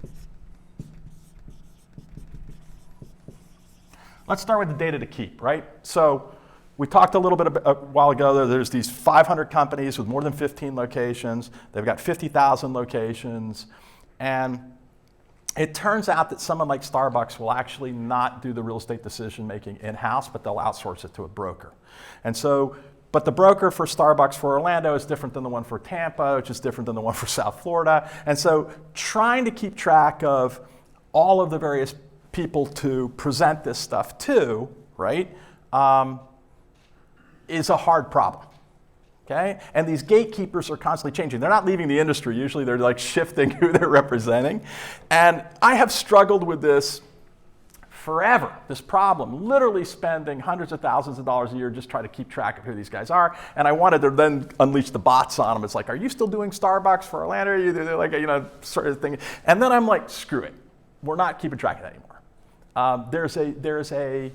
Let's start with the data to keep, right? So we talked a little bit a while ago, there's these 500 companies with more than 15 locations. They've got 50,000 locations. And it turns out that someone like Starbucks will actually not do the real estate decision making in-house, but they'll outsource it to a broker. And so But the broker for Starbucks for Orlando is different than the one for Tampa, which is different than the one for South Florida. And so trying to keep track of all of the various people to present this stuff to, right, is a hard problem. Okay? And these gatekeepers are constantly changing. They're not leaving the industry. Usually they're like shifting who they're representing. And I have struggled with this forever, this problem, literally spending hundreds of thousands of dollars a year just trying to keep track of who these guys are. And I wanted to then unleash the bots on them. It's like, are you still doing Starbucks for Orlando? Are you like, you know, sort of thing. And then I'm like, screw it. We're not keeping track of that anymore. There's a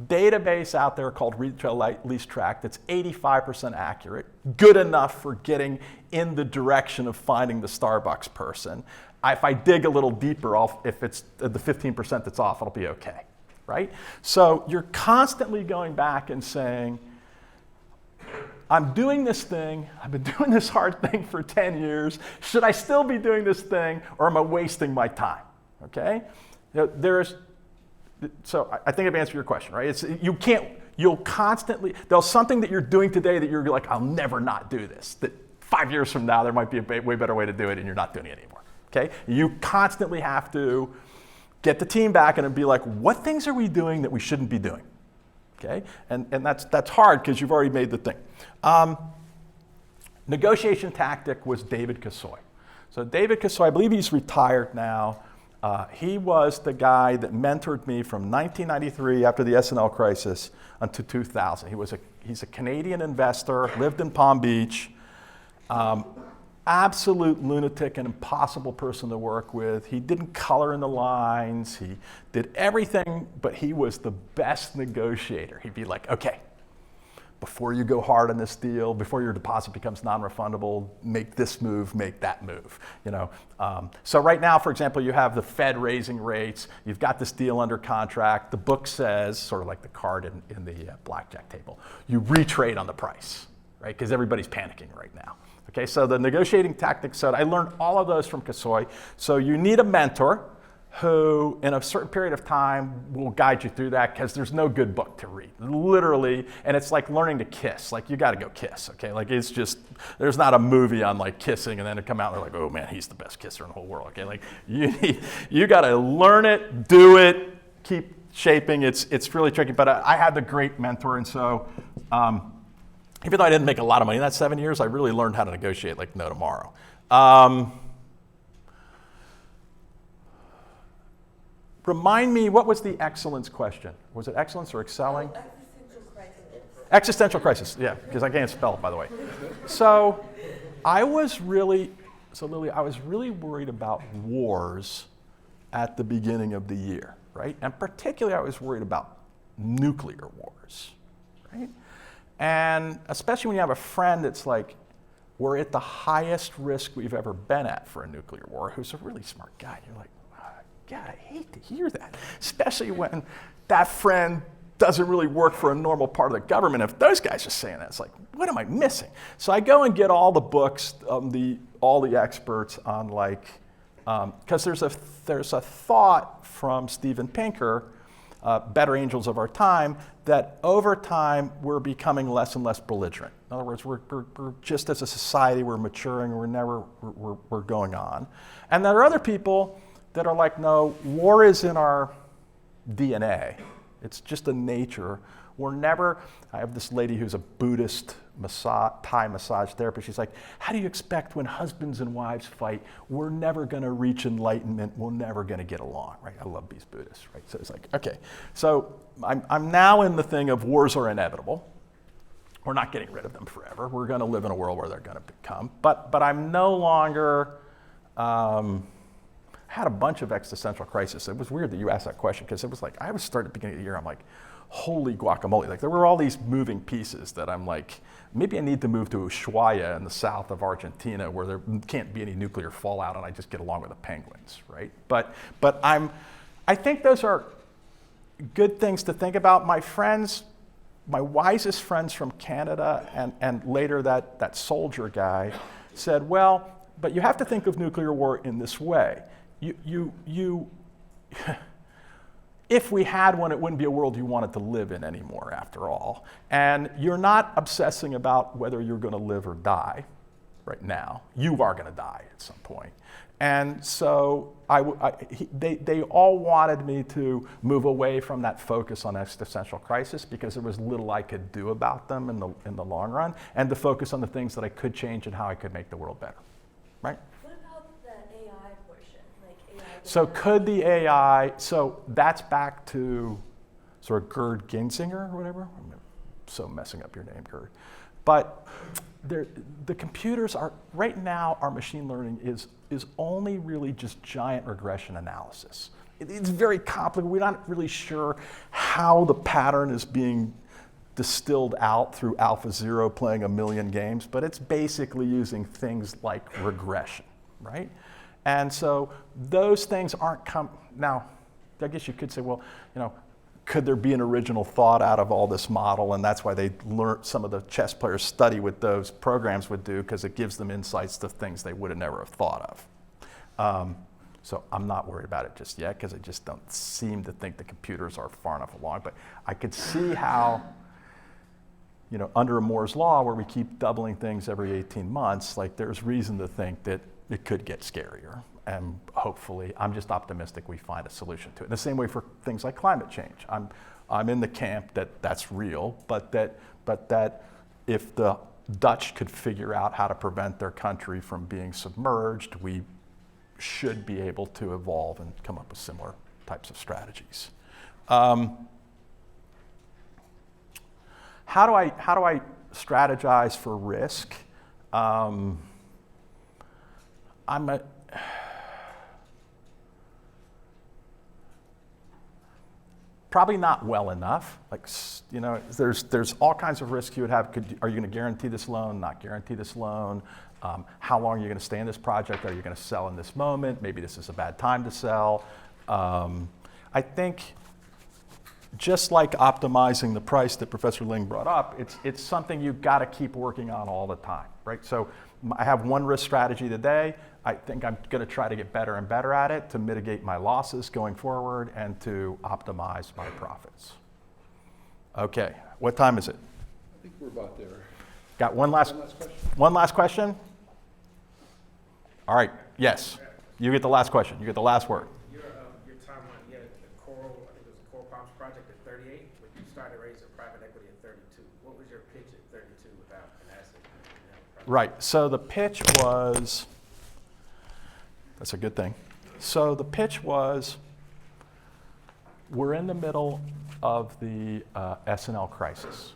database out there called Retail Lease Track that's 85% accurate, good enough for getting in the direction of finding the Starbucks person. If I dig a little deeper, if it's the 15% that's off, it'll be okay, right? So you're constantly going back and saying, I'm doing this thing, I've been doing this hard thing for 10 years, should I still be doing this thing, or am I wasting my time, okay? So I think I've answered your question, right? You'll constantly, there's something that you're doing today that you're like, I'll never not do this. That 5 years from now, there might be a way better way to do it and you're not doing it anymore, okay? You constantly have to get the team back and be like, what things are we doing that we shouldn't be doing, okay? And that's hard because you've already made the thing. Negotiation tactic was David Cassoy. So David Cassoy, I believe he's retired now. He was the guy that mentored me from 1993 after the S&L crisis until 2000. He's a Canadian investor, lived in Palm Beach, absolute lunatic and impossible person to work with. He didn't color in the lines. He did everything, but he was the best negotiator. He'd be like, okay, before you go hard on this deal, before your deposit becomes non-refundable, make this move, make that move. You know, so right now, for example, you have the Fed raising rates. You've got this deal under contract. The book says, sort of like the card in the blackjack table, you retrade on the price, right? Because everybody's panicking right now. Okay, so the negotiating tactics. So I learned all of those from Cassoy. So you need a mentor who, in a certain period of time, will guide you through that because there's no good book to read, literally. And it's like learning to kiss. Like, you got to go kiss, okay? Like, it's just, there's not a movie on like kissing and then to come out and they're like, oh man, he's the best kisser in the whole world, okay? Like, you got to learn it, do it, keep shaping. It's really tricky, but I had the great mentor, and so even though I didn't make a lot of money in that 7 years, I really learned how to negotiate like no tomorrow. Remind me, what was the excellence question? Was it excellence or excelling? Existential crisis. Existential crisis, yeah, because I can't spell, by the way. So I was really worried about wars at the beginning of the year, right? And particularly I was worried about nuclear wars, right? And especially when you have a friend that's like, we're at the highest risk we've ever been at for a nuclear war, who's a really smart guy. You're like, God, I hate to hear that, especially when that friend doesn't really work for a normal part of the government. If those guys are saying that, it's like, what am I missing? So I go and get all the books, all the experts on like, because there's a thought from Steven Pinker, Better Angels of Our Time, that over time we're becoming less and less belligerent. In other words, we're just as a society, we're maturing, we're going on. And there are other people that are like, no, war is in our DNA. It's just a nature. I have this lady who's a Buddhist Thai massage therapist. She's like, how do you expect when husbands and wives fight, we're never gonna reach enlightenment, we're never gonna get along, right? I love these Buddhists, right? So it's like, okay. So I'm now in the thing of wars are inevitable. We're not getting rid of them forever. We're gonna live in a world where they're gonna come. But I'm no longer, had a bunch of existential crisis. It was weird that you asked that question because it was like, I was starting at the beginning of the year, I'm like, holy guacamole. Like, there were all these moving pieces that I'm like, maybe I need to move to Ushuaia in the south of Argentina where there can't be any nuclear fallout and I just get along with the penguins, right? But I think those are good things to think about. My friends, my wisest friends from Canada and later that soldier guy said, well, but you have to think of nuclear war in this way. if we had one, it wouldn't be a world you wanted to live in anymore, after all. And you're not obsessing about whether you're going to live or die right now. You are going to die at some point. And so they all wanted me to move away from that focus on existential crisis because there was little I could do about them in the long run, and to focus on the things that I could change and how I could make the world better, right? What about the AI portion? Like AI. So could the AI, so that's back to sort of Gerd Gensinger or whatever. I'm so messing up your name, Gerd. But the computers are, right now, our machine learning is only really just giant regression analysis. It's very complicated. We're not really sure how the pattern is being distilled out through AlphaZero playing a million games, but it's basically using things like regression, right? And so those things aren't now, I guess you could say, well, could there be an original thought out of all this model? And that's why they learned, some of the chess players study what those programs would do, because it gives them insights to things they would have never have thought of. So I'm not worried about it just yet, because I just don't seem to think the computers are far enough along. But I could see how, under a Moore's law, where we keep doubling things every 18 months, like there's reason to think that it could get scarier. And hopefully, I'm just optimistic we find a solution to it. In the same way for things like climate change. I'm in the camp that that's real, but that if the Dutch could figure out how to prevent their country from being submerged, we should be able to evolve and come up with similar types of strategies. How do I strategize for risk? Probably not well enough. Like, there's all kinds of risks you would have. Are you going to guarantee this loan? Not guarantee this loan? How long are you going to stay in this project? Are you going to sell in this moment? Maybe this is a bad time to sell. I think, just like optimizing the price that Professor Ling brought up, it's something you've got to keep working on all the time, right? So I have one risk strategy today. I think I'm going to try to get better and better at it to mitigate my losses going forward and to optimize my profits. Okay, what time is it? I think we're about there. Got one last question. One last question? All right, yes. You get the last question. You get the last word. Your timeline, you had the Coral, I think it was the Coral Palms project at 38, but you started raising private equity at 32. What was your pitch at 32 without an asset? Right, so the pitch was, that's a good thing. So the pitch was, we're in the middle of the S&L crisis.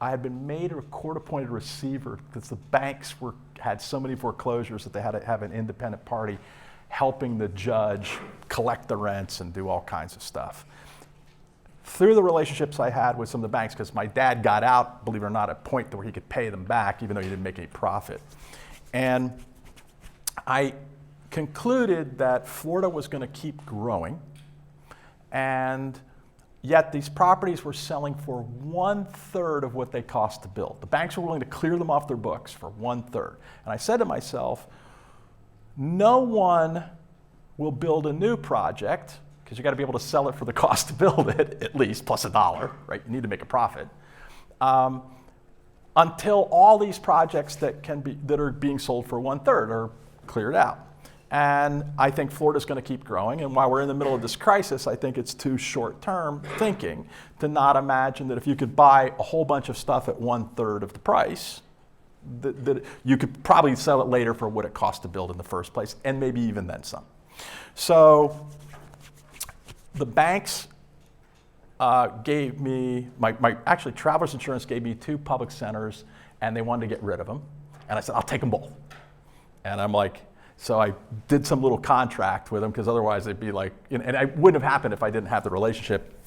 I had been made a court-appointed receiver because the banks had so many foreclosures that they had to have an independent party helping the judge collect the rents and do all kinds of stuff. Through the relationships I had with some of the banks, because my dad got out, believe it or not, at a point where he could pay them back, even though he didn't make any profit. And I concluded that Florida was going to keep growing, and yet these properties were selling for 1/3 of what they cost to build. The banks were willing to clear them off their books for 1/3. And I said to myself, no one will build a new project, because you got to be able to sell it for the cost to build it, at least, plus $1, right? You need to make a profit. Until all these projects that are being sold for 1/3 are cleared out. And I think Florida's going to keep growing. And while we're in the middle of this crisis, I think it's too short-term thinking to not imagine that if you could buy a whole bunch of stuff at 1/3 of the price, that you could probably sell it later for what it cost to build in the first place, and maybe even then some. So the banks gave me, actually Travelers Insurance gave me 2 public centers, and they wanted to get rid of them. And I said, I'll take them both. And I'm like, so I did some little contract with them, because otherwise they'd be like, and it wouldn't have happened if I didn't have the relationship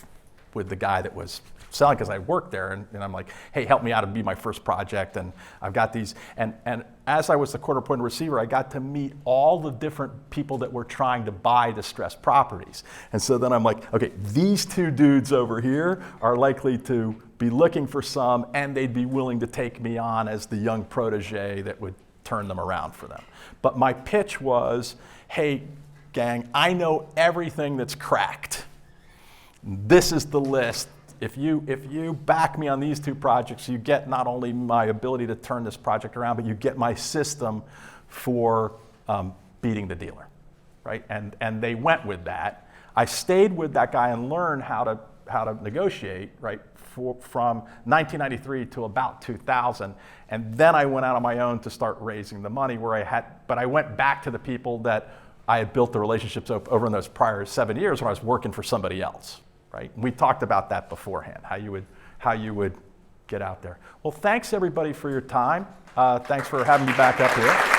with the guy that was selling, because I worked there, and I'm like, hey, help me out, it'd be my first project, and I've got these. And as I was the court-appointed receiver, I got to meet all the different people that were trying to buy distressed properties. And so then I'm like, okay, these 2 dudes over here are likely to be looking for some, and they'd be willing to take me on as the young protege that would turn them around for them. But my pitch was, hey, gang, I know everything that's cracked. This is the list. If you back me on these two projects, you get not only my ability to turn this project around, but you get my system for beating the dealer, right? And they went with that. I stayed with that guy and learned how to negotiate, right, from 1993 to about 2000. And then I went out on my own to start raising the money but I went back to the people that I had built the relationships over in those prior 7 years when I was working for somebody else, right? We talked about that beforehand, how you would get out there. Well, thanks everybody for your time. Thanks for having me back up here.